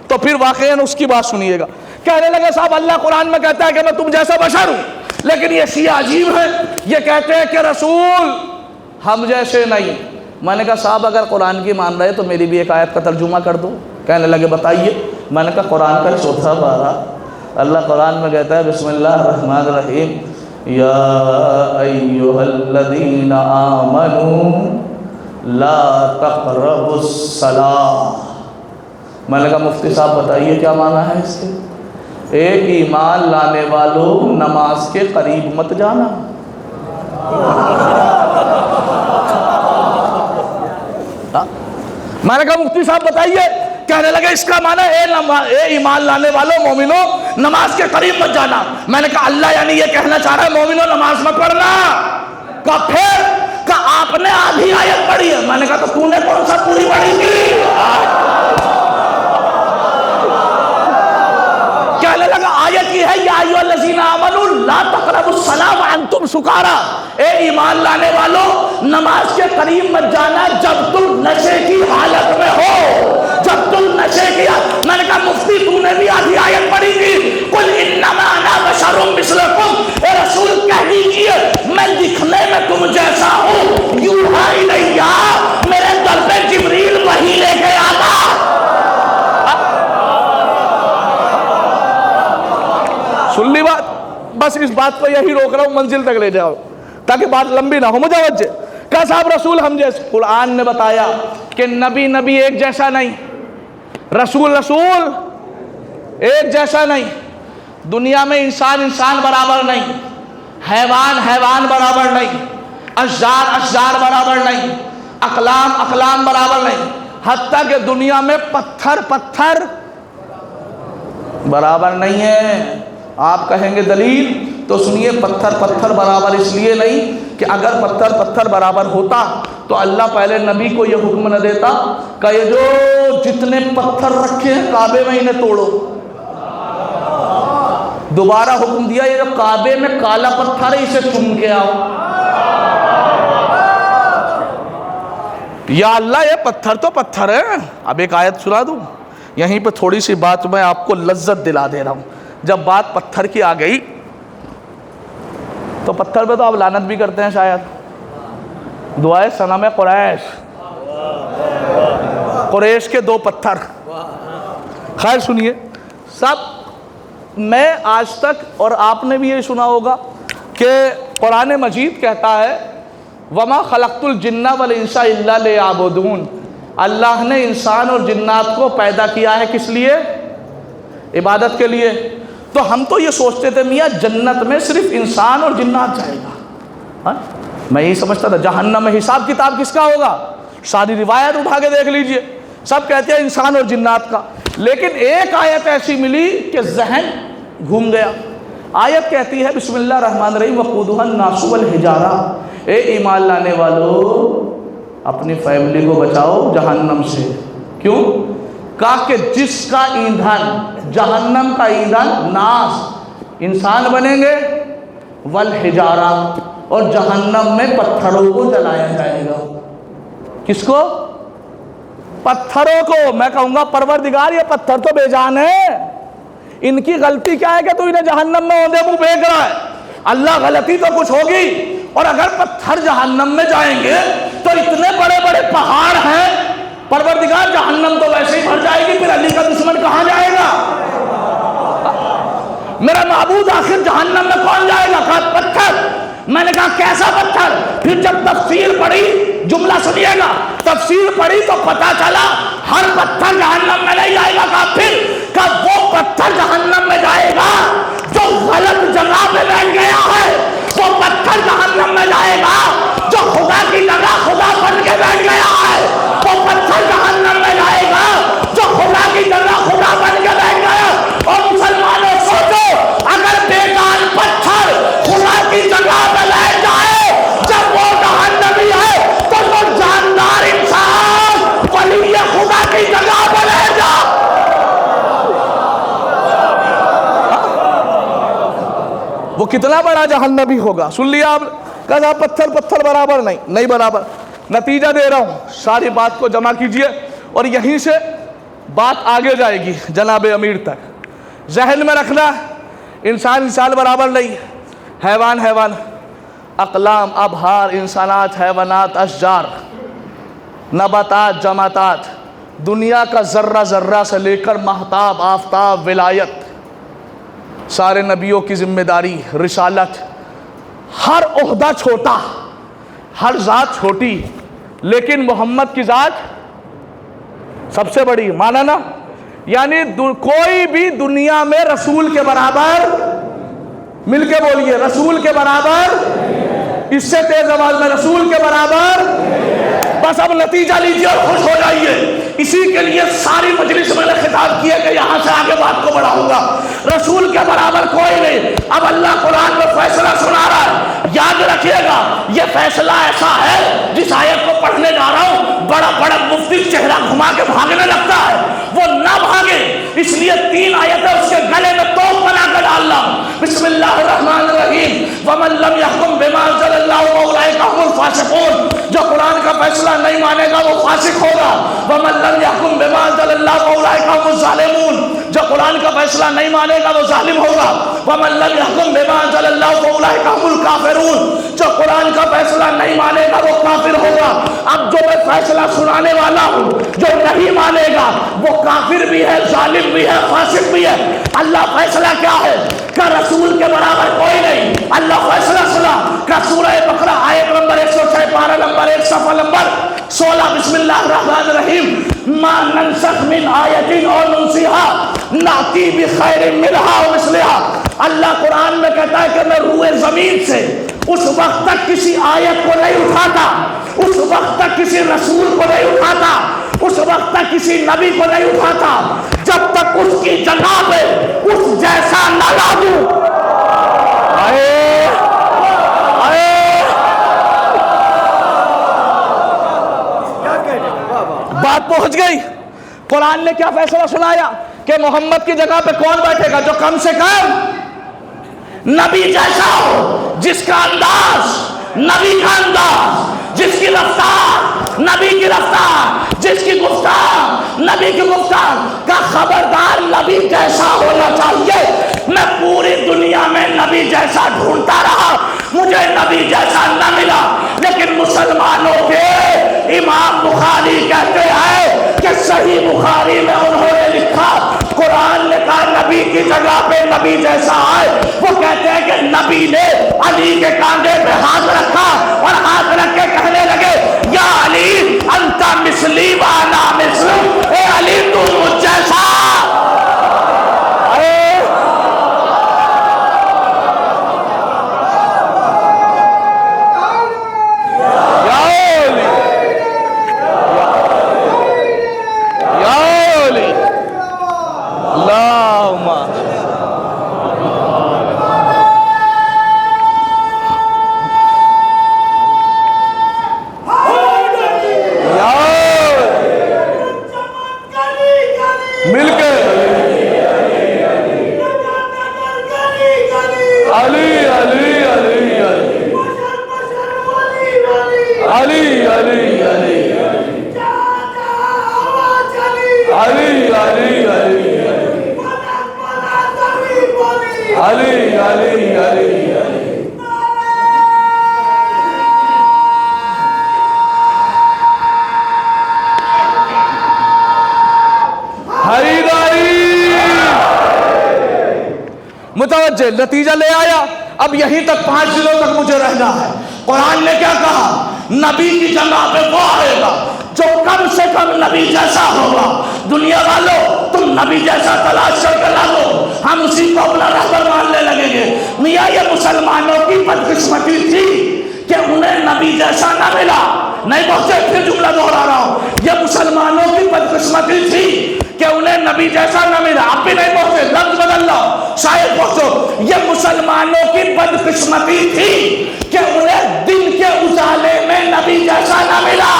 تو پھر واقعاً اس کی بات سنیے گا. کہنے لگے صاحب اللہ قرآن میں کہتا ہے کہ میں تم جیسا بشر ہوں، لیکن یہ شیعہ عجیب ہے، یہ کہتے ہیں کہ رسول ہم جیسے نہیں. میں نے کہا صاحب اگر قرآن کی مان رہے تو میری بھی ایک آیت کا ترجمہ کر دو. کہنے لگے بتائیے. میں نے کہا قرآن کا 4تھا پارہ اللہ قرآن میں کہتا ہے بسم اللہ الرحمن الرحیم یا ایہا الذین آمنوا لا تقربوا الصلاۃ. میں نے کہا مفتی صاحب بتائیے کیا معنی ہے اس کے؟ ایک ایمان لانے والوں نماز کے قریب مت جانا. میں نے کہا مفتی صاحب بتائیے. کہنے لگے اس کا معنی اے ایمان لانے والوں مومنوں نماز کے قریب مت جانا. میں نے کہا اللہ یعنی یہ کہنا چاہ رہا ہے مومنوں نماز مت پڑھنا. کہا پھر؟ کہا آپ نے آدھی آیت پڑھی ہے. میں نے کہا تو تو نے کون سا پوری پڑھی تھی؟ کہنے لگا آیت کی ہے یا ایھا الذین آمنوا لا تقربوا الصلاۃ وانتم سکارا. اے ایمان لانے والوں نماز کے قریب مت جانا جب تم نشے کی حالت میں ہو، جب تم نشے کی. میں نے کہا مفتی تو نے بھی آدھی آیت پڑھی تھی قل انما انا بشر مثلکم. اے رسول کہہ دیجئے میں دکھنے میں تم جیسا ہوں، یوحی الیہ میرے در پہ جبریل وحی لے کے آتا. سن لی بات؟ بس اس بات کو یہی روک رہا ہوں منزل تک لے جاؤ تاکہ بات لمبی نہ ہو. متوجہ. کہا صاحب رسول ہم جیسے. قرآن نے بتایا کہ نبی ایک جیسا نہیں، رسول ایک جیسا نہیں. دنیا میں انسان برابر نہیں، حیوان برابر نہیں، اشجار برابر نہیں، اقلام برابر نہیں، حتیٰ کہ دنیا میں پتھر برابر نہیں ہے. آپ کہیں گے دلیل؟ تو سنیے پتھر برابر اس لیے نہیں کہ اگر پتھر برابر ہوتا تو اللہ پہلے نبی کو یہ حکم نہ دیتا کہ یہ جو جتنے پتھر رکھے ہیں کعبے میں انہیں توڑو. دوبارہ حکم دیا یہ جو کعبے میں کالا پتھر ہے اسے چوم کے آؤ. یا اللہ یہ پتھر تو پتھر ہے. اب ایک آیت سنا دوں یہیں پہ تھوڑی سی بات میں آپ کو لذت دلا دے رہا ہوں. جب بات پتھر کی آ گئی تو پتھر پہ تو آپ لعنت بھی کرتے ہیں شاید. دعائے صنم قریش کے 2 پتھر. خیر سنیے سب، میں آج تک اور آپ نے بھی یہ سنا ہوگا کہ قرآن مجید کہتا ہے وَمَا خَلَقْتُ الْجِنَّ وَالْإِنسَ إِلَّا لِيَعْبُدُونَ. اللہ نے انسان اور جنات کو پیدا کیا ہے کس لیے؟ عبادت کے لیے. تو ہم تو یہ سوچتے تھے میاں جنت میں صرف انسان اور جنات جائے گا. میں یہی سمجھتا تھا جہنم میں حساب کتاب کس کا ہوگا؟ ساری روایت اٹھا کے دیکھ لیجئے سب کہتے ہیں انسان اور جنات کا. لیکن ایک آیت ایسی ملی کہ ذہن گھوم گیا. آیت کہتی ہے بسم اللہ الرحمن الرحیم وقودها الناس والحجارہ. اے ایمان لانے والو اپنی فیملی کو بچاؤ جہنم سے. کیوں؟ کہا کہ جس کا ایندھن جہنم کا ایندھن ناس انسان بنیں گے، والحجارہ اور جہنم میں پتھروں کو جلایا جائے گا۔ کس کو؟ پتھروں کو۔ میں کہوں گا پروردگار یہ پتھر تو بے جان ہے، ان کی غلطی کیا ہے کہ تو انہیں جہنم میں اوندے منہ پھینک رہا ہے؟ اللہ غلطی تو کچھ ہوگی، اور اگر پتھر جہنم میں جائیں گے تو اتنے بڑے بڑے پہاڑ ہیں، پروردگار جہنم تو ویسے ہی بھر جائے گی، پھر علی کا دشمن کہاں جائے گا؟ میرا معبود آخر جہنم میں کون جائے گا؟ کہا پتھر۔ میں نے کہا کیسا پتھر؟ پھر جب تفسیر پڑھی، جملہ سنیے گا، تفسیر پڑھی تو پتا چلا ہر پتھر جہنم میں نہیں جائے گا۔ کہا پھر؟ کہا وہ پتھر جہنم میں جائے گا جو غلط جگہ پہ بیٹھ گیا ہے، وہ پتھر جہنم میں جائے گا جو خدا کی جگہ خدا بن کے بیٹھ گیا ہے، وہ پتھر جہنم میں جائے گا جو خدا کی جگہ خدا بن کے بیٹھ گیا۔ اور مسلمانوں سوچو، اگر بیکار پتھر خدا کی جگہ پہ بیٹھ جائے جب وہ جہنمی ہے، تو وہ جاندار انسان ولی خدا کی جگہ پہ بیٹھ جا۔ وہ کتنا بڑا جہنمی ہوگا؟ سن لیا آپ؟ کہا پتھر برابر نہیں برابر۔ نتیجہ دے رہا ہوں، ساری بات کو جمع کیجئے اور یہیں سے بات آگے جائے گی جناب امیر تک۔ ذہن میں رکھنا، انسان برابر نہیں، حیوان، اقلام، ابحار، انسانات، حیوانات، اشجار، نباتات، جماعتات، دنیا کا ذرہ سے لے کر مہتاب، آفتاب، ولایت، سارے نبیوں کی ذمہ داری، رسالت، ہر عہدہ چھوٹا، ہر ذات چھوٹی، لیکن محمد کی ذات سب سے بڑی، مانا نا؟ یعنی کوئی بھی دنیا میں رسول کے برابر، مل کے بولیے، رسول کے برابر، اس سے تیز آواز میں، رسول کے برابر۔ بس اب نتیجہ لیجیے اور خوش ہو جائیے۔ اسی کے لیے ساری مجلس میں نے خطاب کیا کہ یہاں سے آگے بات کو بڑھاؤں گا۔ رسول کے برابر کوئی نہیں۔ اب اللہ قرآن میں فیصلہ سنا رہا ہے، یاد رکھیے گا، یہ فیصلہ ایسا ہے جس آیت کو پڑھنے جا رہا ہوں بڑا مفتی چہرہ گھما کے بھاگنے لگتا ہے، وہ نہ بھاگے، اس لیے 3 آیتیں اس کے گلے میں توپ بنا کر ڈالنا۔ بسم اللہ الرحمن الرحیم، وَمَن لَّمْ يَحْكُم بِمَا أَنزَلَ اللَّهُ فَأُولَٰئِكَ هُمُ الْفَاسِقُونَ، جو قرآن کا فیصلہ نہیں مانے گا وہ فاسق ہوگا۔ وَمَن لَّمْ يَحْكُم بِمَا أَنزَلَ اللَّهُ فَأُولَٰئِكَ هُمُ الظَّالِمُونَ، جو قرآن کا فیصلہ نہیں مانے گا وہ ظالم ہوگا۔ وَمَن لَّمْ يَحْكُم بِمَا أَنزَلَ اللَّهُ فَأُولَٰئِكَ هُمُ الْكَافِرُونَ، جو قرآن کا فیصلہ نہیں مانے گا وہ کافر ہوگا۔ اب جو میں فیصلہ سنانے والا ہوں، جو نہیں مانے گا وہ کافر بھی ہے، ظالم بھی ہے، فاسق بھی ہے۔ اللہ فیصلہ کیا ہے کہ رسول کے برابر کوئی نہیں۔ اللہ فیصلہ سنا کہ سورہ بقرہ آیت نمبر 106، پارہ نمبر 1، صفحہ نمبر 16، بسم اللہ الرحمن الرحیم، ما ننسخ من آیت اور ننسیہا ناتی بخیر منہا ومثلہا۔ اللہ قرآن میں کہتا ہے کہ میں روئے زمین سے اس وقت تک کسی آیت کو نہیں اٹھاتا، اس وقت تک کسی رسول کو نہیں اٹھاتا، اس وقت تک کسی نبی کو نہیں اٹھاتا جب تک اس کی جگہ پہ اس جیسا نہ لا دوں۔ بات پہنچ گئی۔ قرآن نے کیا فیصلہ سنایا کہ محمد کی جگہ پہ کون بیٹھے گا؟ جو کم سے کم نبی جیسا ہو، جس کا انداز نبی کا انداز، جس کی رفتار نبی کی رفتار، جس کی گفتار نبی کی گفتار کا۔ خبردار نبی جیسا ہونا چاہیے۔ میں پوری دنیا میں نبی جیسا ڈھونڈتا رہا، مجھے نبی جیسا نہ ملا، لیکن مسلمانوں کے امام بخاری کہتے ہیں کہ صحیح بخاری میں انہوں نے لکھا، قرآن نے کہا نبی کی جگہ پہ نبی جیسا آئے۔ وہ کہتے ہیں کہ نبی نے علی کے کاندھے پہ ہاتھ رکھا اور ہاتھ رکھ کے کہنے لگے، یا علی انت مثلی وانا مثلک، اے علی تو مجھ جیسا۔ علی علی علی علی علی علی علی علی متوجہ نتیجہ لے آیا. اب یہیں تک 5 دنوں تک مجھے رہنا ہے. قرآن نے کیا کہا؟ نبی کی جگہ پہ وہ آئے گا جو کم سے کم نبی جیسا ہوگا. دنیا والوں تم نبی جیسا تلاش کر کے لاؤ, ہم اسی کو اپنا رہبر ماننے لگیں گے. میاں یہ مسلمانوں کی بدقسمتی تھی کہ انہیں نبی جیسا نہ ملا. نہیں پہنچے, پھر جملہ دوہرا رہا ہوں, یہ مسلمانوں کی بدقسمتی تھی کہ انہیں نبی جیسا نہ ملا. آپ بھی نہیں پہنچے, لفظ بدل لو, شاید پہنچو. یہ مسلمانوں کی بدقسمتی تھی کہ انہیں دن کے اجالے میں نبی جیسا نہ ملا.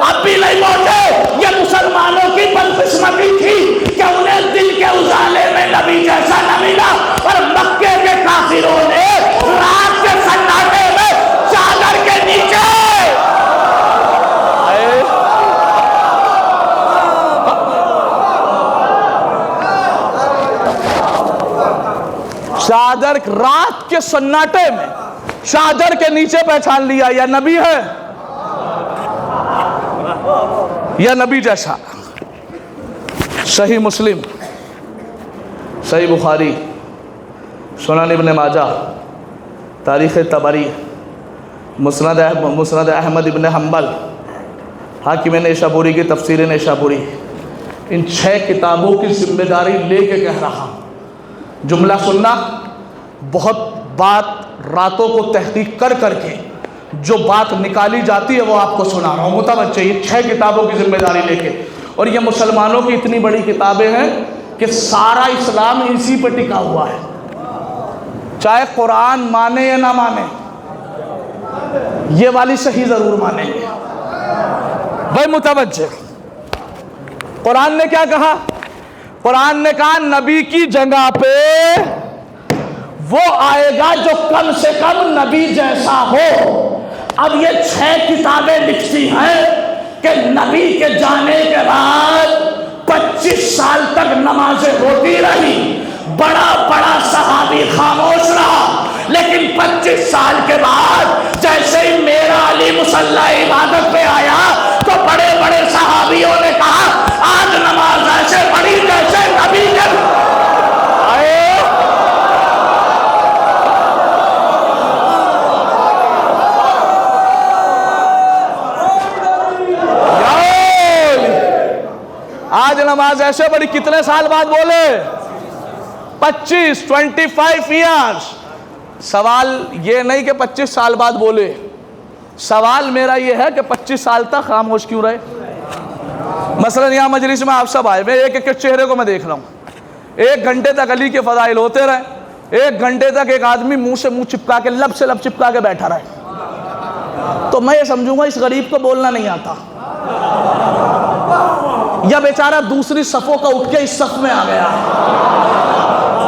اب بھی نہیں پہنچے, یہ مسلمانوں کی بدقسمتی تھی کہ انہیں دن کے اجالے میں نبی جیسا نہ ملا. اور مکے کے کافروں نے رات کے سناٹے میں چادر کے نیچے چادر, رات کے سناٹے میں چادر کے نیچے پہچان لیا یا نبی ہے یا نبی جیسا. صحیح مسلم, صحیح بخاری, سنن ابن ماجہ, تاریخ طبری, مسند احمد ابن حنبل, حاکم نیشابوری کی تفسیر نیشابوری, ان 6 کتابوں کی ذمہ داری لے کے کہہ رہا ہوں. جملہ سننا, بہت بات راتوں کو تحقیق کر کے جو بات نکالی جاتی ہے وہ آپ کو سنا رہا ہوں. متوجہ, یہ 6 کتابوں کی ذمہ داری لے کے, اور یہ مسلمانوں کی اتنی بڑی کتابیں ہیں کہ سارا اسلام اسی پہ ٹکا ہوا ہے. چاہے قرآن مانے یا نہ مانے, یہ والی صحیح ضرور مانیں گے. بھائی متوجہ, قرآن نے کیا کہا؟ قرآن نے کہا نبی کی جگہ پہ وہ آئے گا جو کم سے کم نبی جیسا ہو. اب یہ 6 کتابیں لکھتی ہیں کہ نبی کے جانے کے بعد 25 سال تک نمازیں ہوتی رہی, بڑا بڑا صحابی خاموش رہا, لیکن 25 سال کے بعد جیسے ہی میرا علی مصلی عبادت پہ آیا تو بڑے بڑے صحابیوں نے کہا آج نماز ایسے پڑھی جیسے نبی کے آج نماز ایسے پڑھی. کتنے سال بعد بولے؟ 25 ایئرز. سوال یہ نہیں کہ 25 سال بعد بولے, سوال میرا یہ ہے کہ 25 سال تک خاموش کیوں رہے؟ مثلا یہاں مجلس میں آپ سب آئے, میں ایک ایک چہرے کو میں دیکھ رہا ہوں. 1 گھنٹے تک علی کے فضائل ہوتے رہے, 1 گھنٹے تک ایک آدمی منہ سے منہ چپکا کے, لب سے لب چپکا کے بیٹھا رہے, تو میں یہ سمجھوں گا اس غریب کو بولنا نہیں آتا, یا بیچارہ دوسری صفوں کا اٹھ کے اس صف میں آ گیا.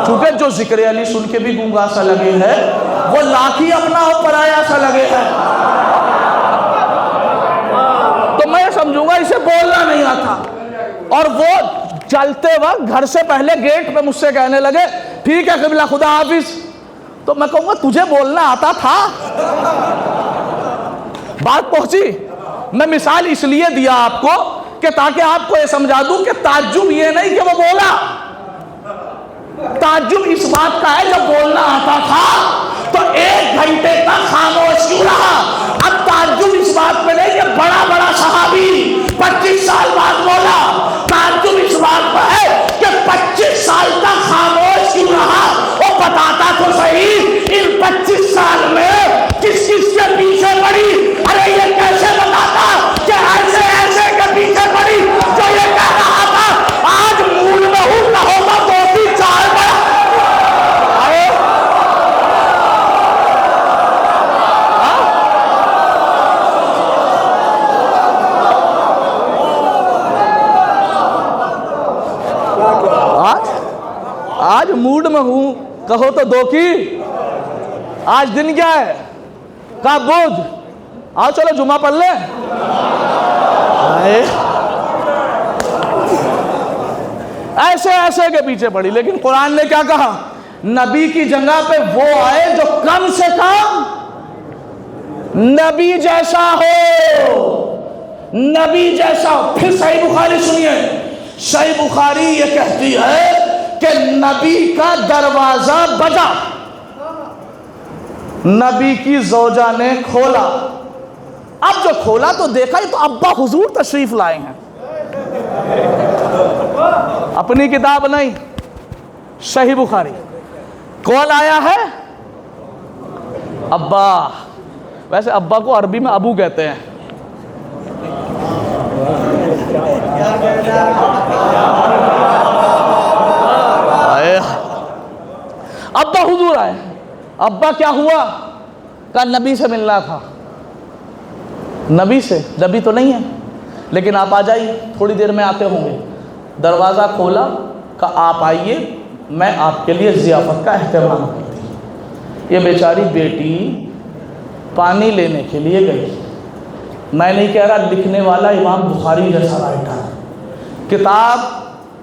چونکہ جو ذکر علی سن کے بھی گونگا سا لگے ہے, وہ لاکھی اپنا ہو پرایا سا لگے ہے, تو میں سمجھوں گا اسے بولنا نہیں آتا. اور وہ چلتے وقت گھر سے پہلے گیٹ پہ مجھ سے کہنے لگے ٹھیک ہے قبلہ خدا حافظ, تو میں کہوں گا تجھے بولنا آتا تھا؟ بات پہنچی. میں مثال اس لیے دیا آپ کو کہ تاکہ آپ کو یہ سمجھا دوں کہ تعجب یہ نہیں کہ وہ بولا, تعجب اس بات کا ہے جب بولنا آتا تھا تو 1 گھنٹے تک خاموش کیوں رہا. اب تعجب اس بات پہ نہیں کہ بڑا بڑا صحابی 25 سال بعد بولا, تعجب اس بات پہ ہے کہ 25 سال تک خاموش کیوں رہا. وہ بتاتا تو صحیح ان 25 سال میں کس کس کے پیچھے پڑی. ارے یہ کیسے بتاتا کہ ایسے ایسے کے پیچھے پڑی جو یہ کہہ رہا تھا آج مول میں ہوں نہ ہوگا 2-3-4 بڑا. آج موڈ میں ہوں کہو تو 2 کی. آج دن کیا ہے؟ کہا بدھ آؤ چلو جمعہ پڑھ لیں. ایسے ایسے کے پیچھے پڑی. لیکن قرآن نے کیا کہا؟ نبی کی جگہ پہ وہ آئے جو کم سے کم نبی جیسا ہو، نبی جیسا ہو. پھر صحیح بخاری سنیے، صحیح بخاری یہ کہتی ہے کہ نبی کا دروازہ بجا، نبی کی زوجہ نے کھولا. اب جو کھولا تو دیکھا یہ تو ابا حضور تشریف لائے ہیں. اپنی کتاب نہیں، صحیح بخاری. کال آیا ہے ابا. ویسے ابا کو عربی میں ابو کہتے ہیں. ابا حضور آئے. ابا کیا ہوا؟ کہا نبی سے ملنا تھا. نبی سے؟ نبی تو نہیں ہے لیکن آپ آ جائیے، تھوڑی دیر میں آتے ہوں گے. دروازہ کھولا، کہا آپ آئیے، میں آپ کے لیے ضیافت کا اہتمام کرتی ہوں. یہ بیچاری بیٹی پانی لینے کے لیے گئی. میں نہیں کہہ رہا لکھنے والا امام بخاری جیسا رائٹر، کتاب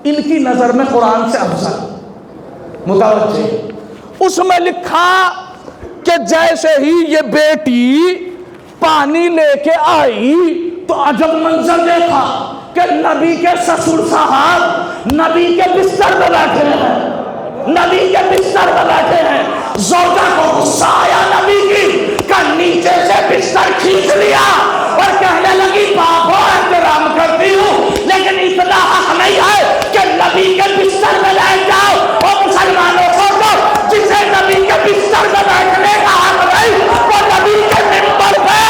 ان کی نظر میں قرآن سے افضل. متوجہ. اس میں لکھا کہ جیسے ہی یہ بیٹی پانی لے کے آئی تو عجب منظر دیکھا کہ نبی کے سسر صاحب نبی کے بستر پہ بیٹھے ہیں، نبی کے بستر پہ بیٹھے ہیں. زوجہ کو غصہ آیا نبی کی کہ نیچے سے بستر کھینچ لیا اور کہنے لگی باپ ہو احترام کرتی ہوں لیکن اتنا حق نہیں ہے کہ نبی کے بستر پہ بیٹھ جاؤ. اور مسلمانوں کو جسے نبی کے بستر پہ بیٹھنے کا حق نہیں وہ نبی کے منبر پہ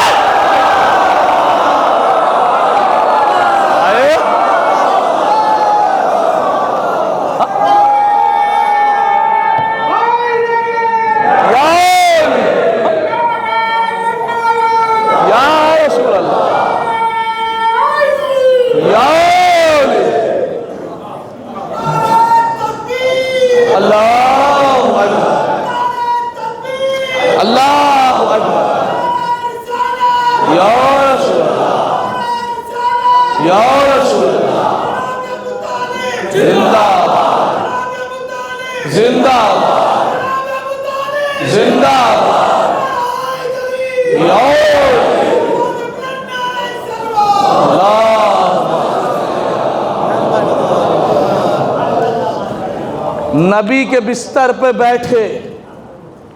نبی کے بستر پہ بیٹھے.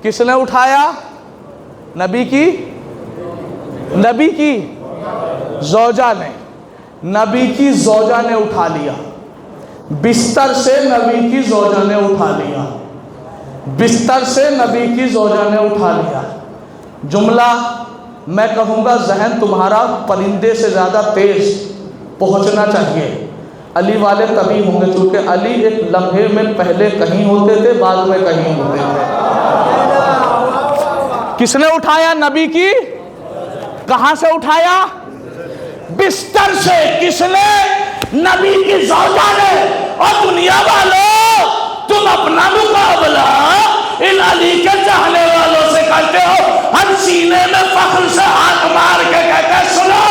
کس نے اٹھایا؟ نبی کی زوجہ نے. نبی کی زوجہ نے اٹھا لیا بستر سے. نبی کی زوجہ نے اٹھا لیا بستر سے. نبی کی زوجہ نے اٹھا لیا. جملہ میں کہوں گا ذہن تمہارا پرندے سے زیادہ تیز پہنچنا چاہیے. علی والے تبھی ہوں گے چونکہ علی ایک لمحے میں پہلے کہیں ہوتے تھے بعد میں کہیں ہوتے تھے. کس نے اٹھایا؟ نبی کی. کہاں سے اٹھایا؟ بستر سے. کس نے؟ نبی کی زوجہ نے. اور دنیا والوں تم اپنا مقابلہ ان علی کے چاہنے والوں سے کرتے ہو. ہم سینے میں فخر سے ہاتھ مار کے کہتے سنو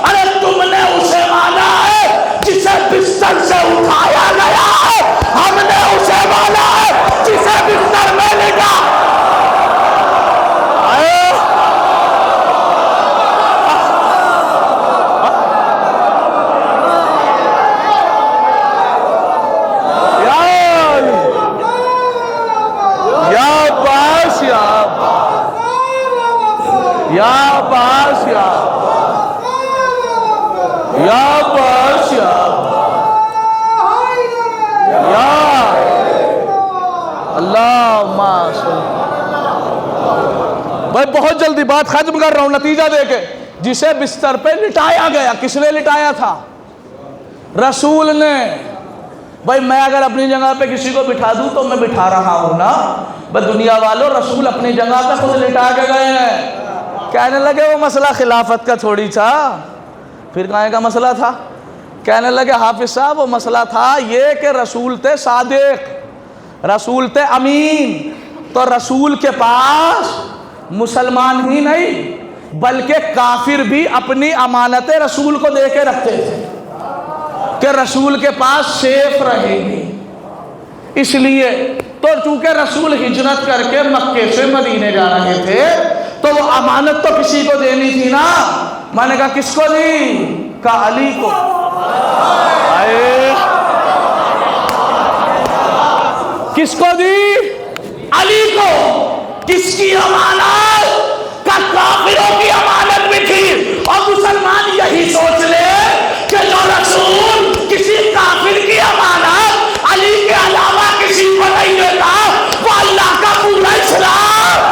ارے تم نے اسے مانا ہے جسے بستر سے اٹھایا گیا ہے. ہم نے اسے مانا ہے جسے بستر میں لگا. میں بہت جلدی بات ختم کر رہا ہوں نتیجہ دے کے. جسے بستر پہ لٹایا گیا. کس نے لٹایا تھا؟ رسول نے. بھائی میں اگر اپنی جگہ پہ کسی کو بٹھا دوں تو میں بٹھا رہا ہوں نا. بس دنیا والوں رسول اپنی جگہ پہ خود لٹا کے گئے ہیں. کہنے لگے وہ مسئلہ خلافت کا تھوڑی تھا. پھر کہاں کا مسئلہ تھا؟ کہنے لگے حافظ صاحب وہ مسئلہ تھا یہ کہ رسول تھے صادق، رسول تھے امین. تو رسول کے پاس مسلمان ہی نہیں بلکہ کافر بھی اپنی امانت رسول کو دے کے رکھتے تھے کہ رسول کے پاس سیف رہے گی. اس لیے تو چونکہ رسول ہجرت کر کے مکے سے مدینے جا رہے تھے تو وہ امانت تو کسی کو دینی تھی نا. میں نے کہا کس کو دی؟ کہا علی کو. کس کو دی؟ علی کو. کس کی امانت؟ کا کافروں کی امانت بھی تھی. اور مسلمان یہی سوچ لے کہ جو رسول کسی کافر کی امانت علی کے علاوہ کسی کو نہیں دیتا وہ اللہ کا پورا اسلام.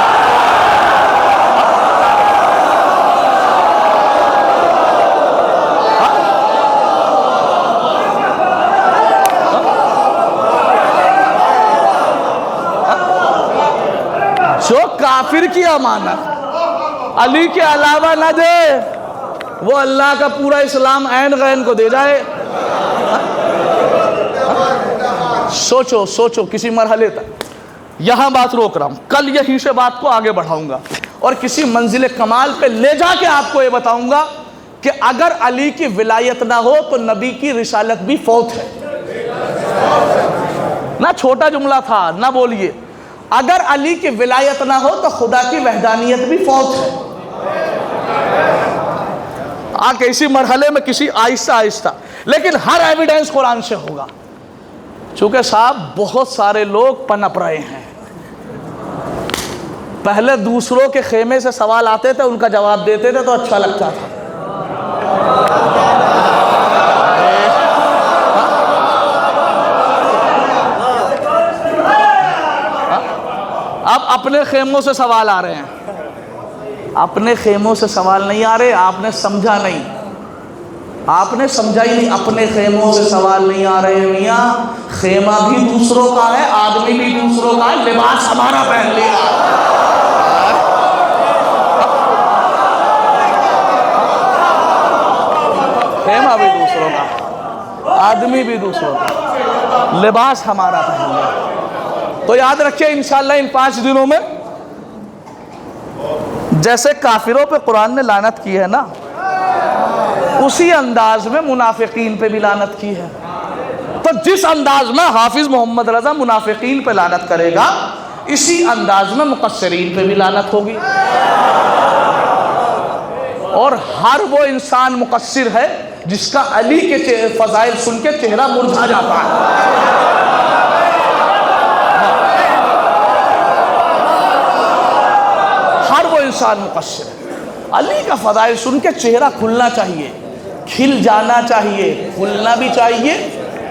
جو کافر کی امانت علی کے علاوہ نہ دے وہ اللہ کا پورا اسلام عین غین کو دے جائے. سوچو کسی مرحلے تک. یہاں بات روک رہا ہوں, کل یہیں سے بات کو آگے بڑھاؤں گا اور کسی منزل کمال پہ لے جا کے آپ کو یہ بتاؤں گا کہ اگر علی کی ولایت نہ ہو تو نبی کی رسالت بھی فوت ہے. نہ چھوٹا جملہ تھا, نہ بولیے. اگر علی کی ولایت نہ ہو تو خدا کی وحدانیت بھی فوت ہے. آگے اسی مرحلے میں کسی آہستہ لیکن ہر ایویڈنس قرآن سے ہوگا. چونکہ صاحب بہت سارے لوگ پنپ رہے ہیں. پہلے دوسروں کے خیمے سے سوال آتے تھے, ان کا جواب دیتے تھے تو اچھا لگتا تھا. اب اپنے خیموں سے سوال آ رہے ہیں. اپنے خیموں سے سوال نہیں آ رہے, آپ نے سمجھا نہیں, آپ نے سمجھا ہی نہیں. اپنے خیموں سے سوال نہیں آ رہے میاں. خیمہ بھی دوسروں کا ہے, آدمی بھی دوسروں کا ہے, لباس ہمارا پہن لیا. خیمہ بھی دوسروں کا, آدمی بھی دوسروں کا, لباس ہمارا پہن لیا. تو یاد رکھیں انشاءاللہ ان 5 دنوں میں جیسے کافروں پہ قرآن نے لعنت کی ہے نا, اسی انداز میں منافقین پہ بھی لعنت کی ہے. تو جس انداز میں حافظ محمد رضا منافقین پہ لعنت کرے گا اسی انداز میں مقصرین پہ بھی لعنت ہوگی. اور ہر وہ انسان مقصر ہے جس کا علی کے فضائل سن کے چہرہ مرجھا جاتا ہے. ہر وہ انسان مقصر ہے. علی کا فضائل سن کے چہرہ کھلنا چاہیے, کھل جانا چاہیے, کھلنا بھی چاہیے,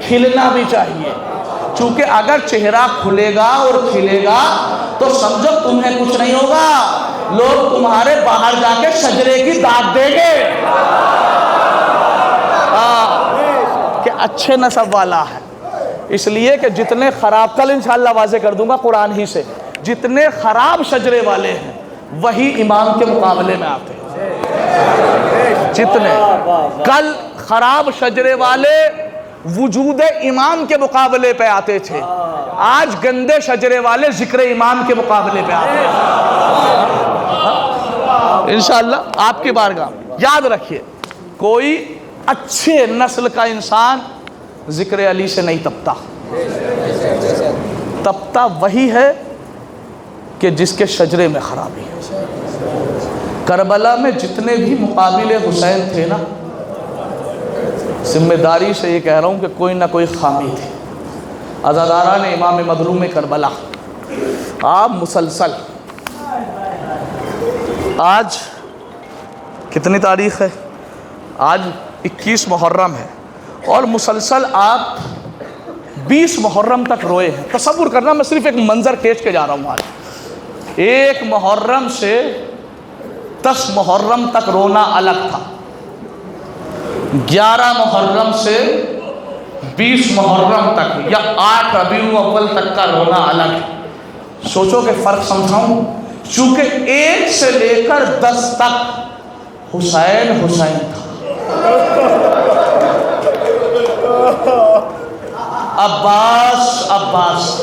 کھلنا بھی چاہیے. چونکہ اگر چہرہ کھلے گا اور کھلے گا تو سمجھو تمہیں کچھ نہیں ہوگا, لوگ تمہارے باہر جا کے شجرے کی داد دیں گے کہ اچھے نسب والا ہے. اس لیے کہ جتنے خراب, کل انشاءاللہ واضح کر دوں گا قرآن ہی سے, جتنے خراب شجرے والے ہیں وہی امام کے مقابلے میں آتے ہیں. جتنے کل خراب شجرے والے وجود امام کے مقابلے پہ آتے تھے, آج گندے شجرے والے ذکر امام کے مقابلے پہ آتے ہیں. انشاءاللہ آپ کی بارگاہ. یاد رکھیے کوئی اچھے نسل کا انسان ذکر علی سے نہیں تپتا. تپتا وہی ہے کہ جس کے شجرے میں خرابی ہے. کربلا میں جتنے بھی مقابل حسین تھے نا, ذمہ داری سے یہ کہہ رہا ہوں کہ کوئی نہ کوئی خامی تھی. عزاداران امام مظلوم کربلا آپ مسلسل, آج کتنی تاریخ ہے؟ آج 21 محرم ہے اور مسلسل آپ 20 محرم تک روئے ہیں. تصور کرنا, میں صرف ایک منظر کھینچ کے جا رہا ہوں. آج 1 محرم سے 10 محرم تک رونا الگ تھا, 11 محرم سے 20 محرم تک یا 8 ربیع الاول تک کا رونا الگ ہے. سوچو کہ فرق سمجھاؤں. چونکہ 1 سے لے کر 10 تک حسین حسین تھا, عباس عباس,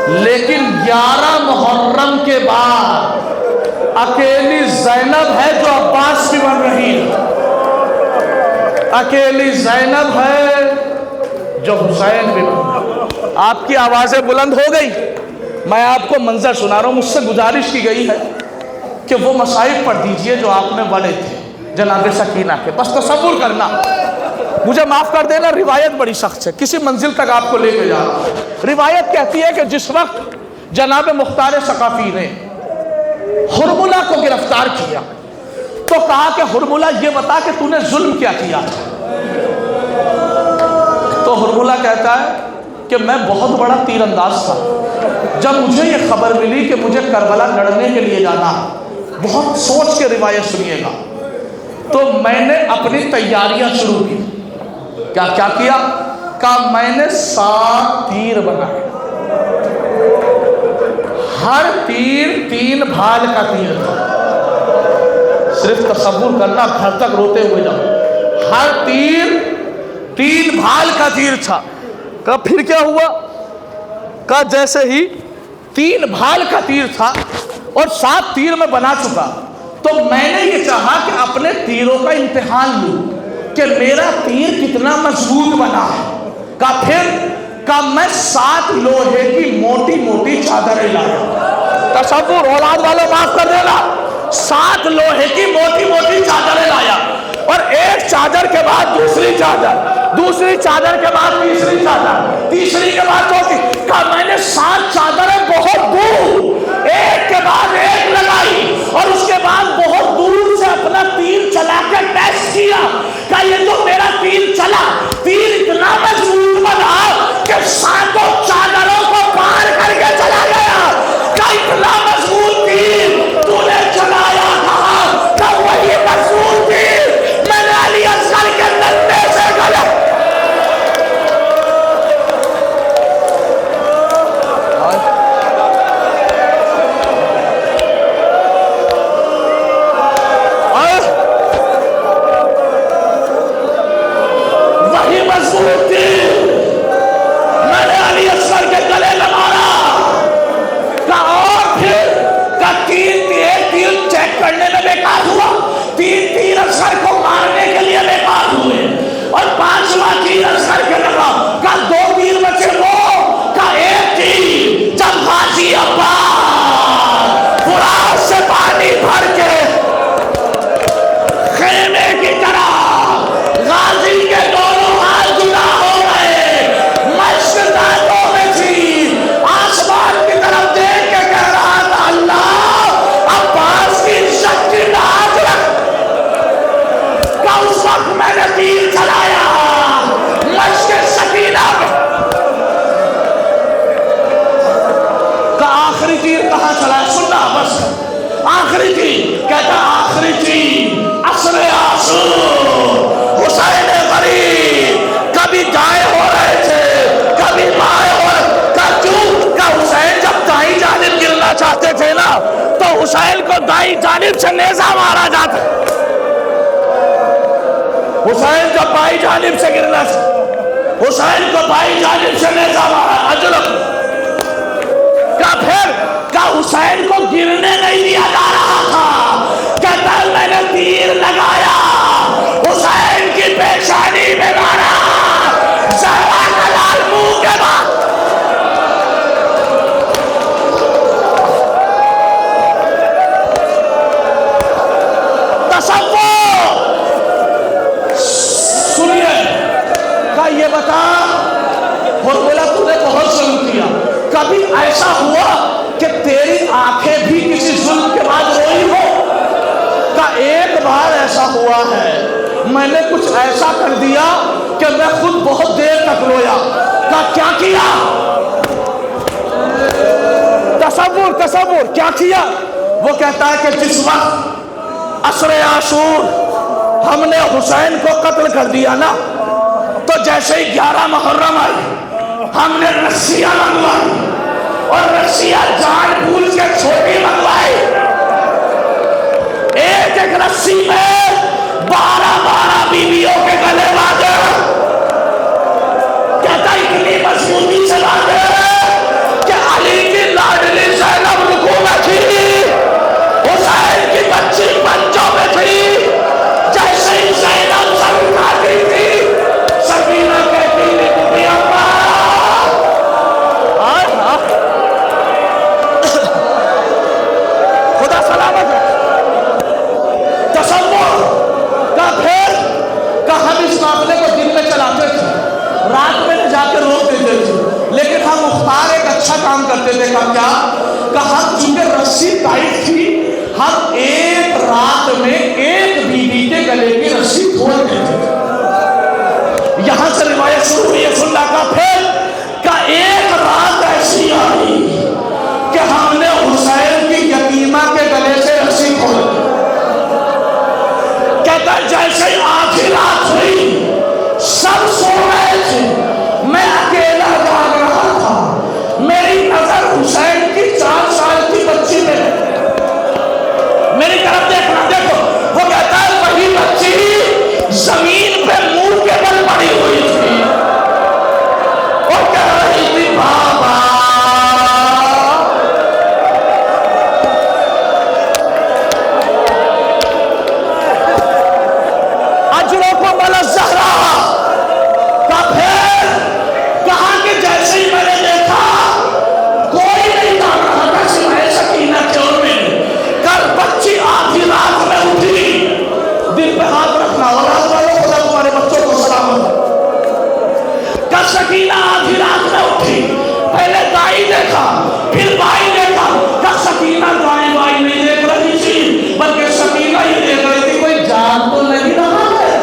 لیکن 11 محرم کے بعد اکیلی زینب ہے جو عباس بھی بن رہی ہے، اکیلی زینب ہے جو حسین بھی بن رہی ہے۔ آپ کی آوازیں بلند ہو گئی، میں آپ کو منظر سنا رہا ہوں۔ مجھ سے گزارش کی گئی ہے کہ وہ مصائب پڑھ دیجئے جو آپ میں بڑے تھے جناب سکینہ کے، بس تصور کرنا، مجھے معاف کر دینا، روایت بڑی سخت ہے، کسی منزل تک آپ کو لے کے جا رہا ہوں۔ روایت کہتی ہے کہ جس وقت جناب مختار ثقفی نے حرملہ کو گرفتار کیا تو کہا کہ حرملہ یہ بتا کہ تو نے ظلم کیا کیا، تو حرملہ کہتا ہے کہ میں بہت بڑا تیر انداز تھا، جب مجھے یہ خبر ملی کہ مجھے کربلا لڑنے کے لیے جانا، بہت سوچ کے روایت سنیے گا، تو میں نے اپنی تیاریاں شروع کی۔ کیا کیا؟ کہا میں نے 7 تیر بنائے، ہر تیر 3 بھال کا تیر تھا، صرف تصور کرنا، گھر تک روتے ہوئے جاؤ، ہر تیر 3 بھال کا تیر تھا۔ کہا پھر کیا ہوا؟ کہا جیسے ہی 3 بھال کا تیر تھا اور 7 تیر میں بنا چکا، تو میں نے یہ چاہا کہ اپنے تیروں کا امتحان لوں کہ میرا تیر کتنا مضبوط بنا ہے۔ کہا پھر؟ کہا میں 7 لوہے کی موٹی موٹی چادریں لایا، تصور، اولاد والوں معاف کر دینا، 7 لوہے کی موٹی موٹی چادریں لایا، اور ایک چادر کے بعد دوسری چادر، دوسری چادر کے بعد تیسری چادر، تیسری کے بعد چوتھی۔ کہا میں نے 7 چادریں بہت دور ایک کے بعد ایک لگائی، اور اس کے بعد بہت دور سے اپنا تیر چلا کے ٹیسٹ کیا۔ کہا یہ تو میرا تیر چلا، تیر اتنا مضبوط بنا کہ 7 چادروں کو پار کر کے چلا گیا۔ کہا اتنا مضبوط تیر تو نے چلایا کہاں؟ کہا وہی مضبوط تیر میں نے علی اصغر کے ننے سے گلے۔ وہی مضبوط تیر میں نے علی اصغر کے گلے لگایا۔ کہا اور پھر؟ کہا 3 تیر چیک کرنے میں بیکار ہوا، 3 تیر اصغر کو مارنے کے لیے بیکار ہوئے، اور 5واں تیر اصغر کے لگا۔ کہا 2 تیر بچے وہ، کہا ایک تیر جب غازی عباس فرات سے پانی بھر کے خیمے کی طرح غازی کے دونوں ہاتھ جدا ہو گئے، مشق دانتوں میں تھی، آسمان کی طرف دیکھ کے کہہ رہا تھا اللہ عباس کی عزت کی لاج رکھ۔ کہ اس وقت میں نے تیر چلایا مشق سکینہ میں۔ کہ آخری تیر کہاں چلا؟ سننا بس، آخری تیر کہتا آخری تیر عصر عاشور حسین غریب کبھی دائیں ہو رہے تھے کبھی بائیں ہو رہے تھے، کہ حسین جب دائیں جانب گرنا چاہتے تھے نا تو حسین کو دائیں جانب سے نیزہ مارا جاتا، حسین جب بائیں جانب سے گرنا چاہتے حسین کو بائیں جانب سے نیزہ مارا اجرب۔ کہ پھر کہ حسین کو گرنے نہیں دیا جا رہا تھا، کہتا میں نے تیر لگایا حسین کی پیشانی میں مارا، زہرا کا لال منہ کے بعد۔ تصور سنیے، کہ یہ بتا حرملہ تو نے بہت ظلم کیا، کبھی ایسا ہوا کہ تیری آنکھیں بھی کسی ظلم کے بعد روئی ہو؟ کہ ایک بار ایسا ہوا ہے، میں نے کچھ ایسا کر دیا کہ میں خود بہت دیر تک رویا۔ کہ کیا کیا؟ تصور کیا کیا؟ وہ کہتا ہے کہ جس وقت عصر عاشور ہم نے حسین کو قتل کر دیا نا، تو جیسے ہی 11 محرم آئی ہم نے رسیاں منگوائی، اور رسیاں جان بھول کے چھوٹی منگوائی، ایک ایک رسی میں 12 بیویوں کے گلے باندھے، کہتا اتنی مضبوطی سے باندھے کہ علی کی لاڈلی کرتے تھے کہ کیا کہ ہم چونکہ رسی ٹائٹ تھی ہم ایک رات میں ایک بیوی کے گلے کی رسی کھول دیتے تھے. یہاں سے روایت شروع ہوئی ہے سننا کا. پھر کہ ایک رات ایسی آئی کہ ہم نے حسین کی یتیمہ کے گلے سے رسی کھول دی. کہتا ہے جیسے آخری رات ہوئی سب سو رہے تھے میں اکیلا جاگ رہا تھا. میری نظر حسین کی 4 سال کی بچی میں میری طرف دیکھنا. دیکھو وہ کہتا ہے وہی بچی زمین پہ منہ کے بل پڑی ہوئی تھی اور کہہ رہی تھی بابا. اجرکم علی الزہرا کا پھر کہا کہ جیسے ہی میں نے دیکھا کوئی نہیں جان رہا تھا سوائے سکینہ کے اور میں. کل بچی آدھی رات میں اٹھی. دل پہ ہاتھ رکھنا اور رات والوں خدا تمہارے بچوں کو سلامت. کل سکینہ آدھی رات میں اٹھی. پہلے دائی دیکھا پھر بائی دیکھا. کل سکینہ دائیں بائی نہیں دیکھ رہی تھی بلکہ سکینہ یہ دیکھ رہی تھی کوئی جان تو نہیں رہا ہے.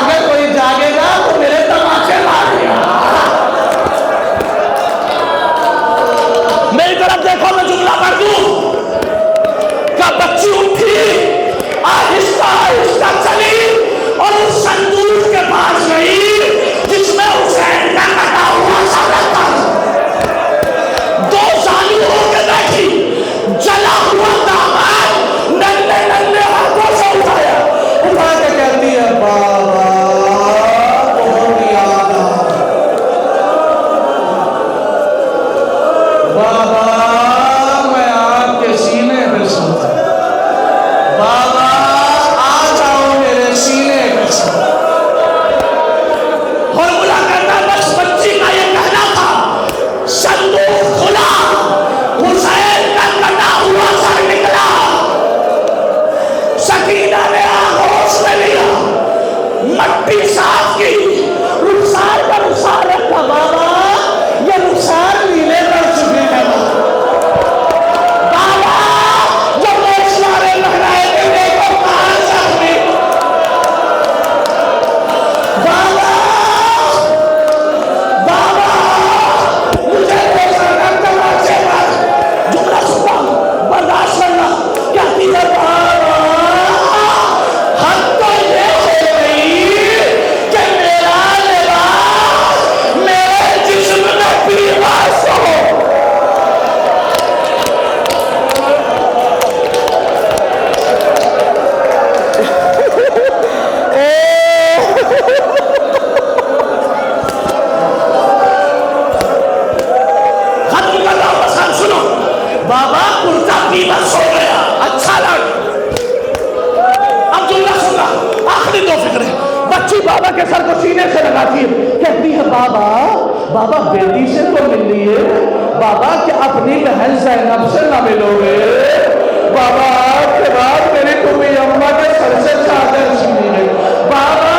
اگر کوئی جاگے گا تو میرے تماچے مارے گا. میری طرف دیکھو میں جملہ پڑھ دوں کہ بچی اٹھی آہستہ آہستہ چلی اور اس صندوق کے پاس گئی جس میں حسین کا کٹا ہوا سارا تھا. 2 سال ہو کے دیکھی جلا ہوا داماد ننھے ننھے ہاتھوں سے اٹھایا. اٹھا کے کہتی ہے بابا بہت یاد آ بابا میں آپ کے سینے پہ سوتا. بابا آ جاؤ میرے سینے پہ سوتا. اور بلا کرتا بس بچی کا یہ کہنا تھا. صندوق کھلا حسین کا کٹا ہوا سر نکلا. سکینہ نے آغوش میں لیا مٹی صاف کی رخسار کا رخسار رکھا. بابا یہ رخسار نیلے کر چکے ہیں. بابا جو پیشوارے لہرائے تھے دیکھو کہاں سے اپنی. بابا بابا مجھے دیکھا کر تماچے مار. جملہ سنتا برداشت کرنا. کہتی ہے بابا حد تو یہ ہو گئی کہ میرا لباس میرے جسم میں پیواز ہو. ختم کر رہا ہوں بس ہم سنو. بابا کرتا پیواز ہو گیا اچھا لگ. اب جملہ سننا آخری 2 فکریں. بچی بابا کے سر کو سینے سے لگاتی ہے کہتی ہے بابا بابا بیٹی سے تو مل لیے. بابا کہ اپنی بہن زینب سے نہ ملو گے. بابا آپ کے بعد میری کمی اماں کے سر سے چادر چھینی ہے. بابا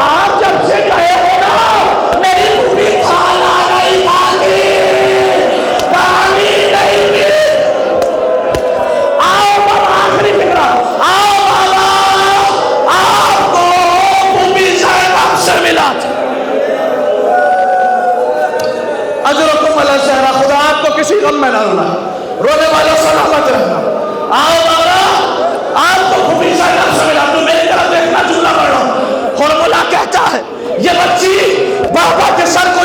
آپ جب سے گئے ہو نا میری کمی کھانا نہیں کھاتی پانی نہیں پی. آؤ بابا آخری فکرہ. آؤ بابا آپ کو کمی زینب سے ملا. اجرکم علی الزہرا. خدا آپ کو کسی غم میں نہ رونا. رونے والوں سلامت رہنا. آؤ بابا آپ کو کمی زینب سے ملا. تو میری طرف دیکھنا. جملہ پڑھ رہا ہوں. فارمولا کہتا ہے یہ بچی بابا کے سر کو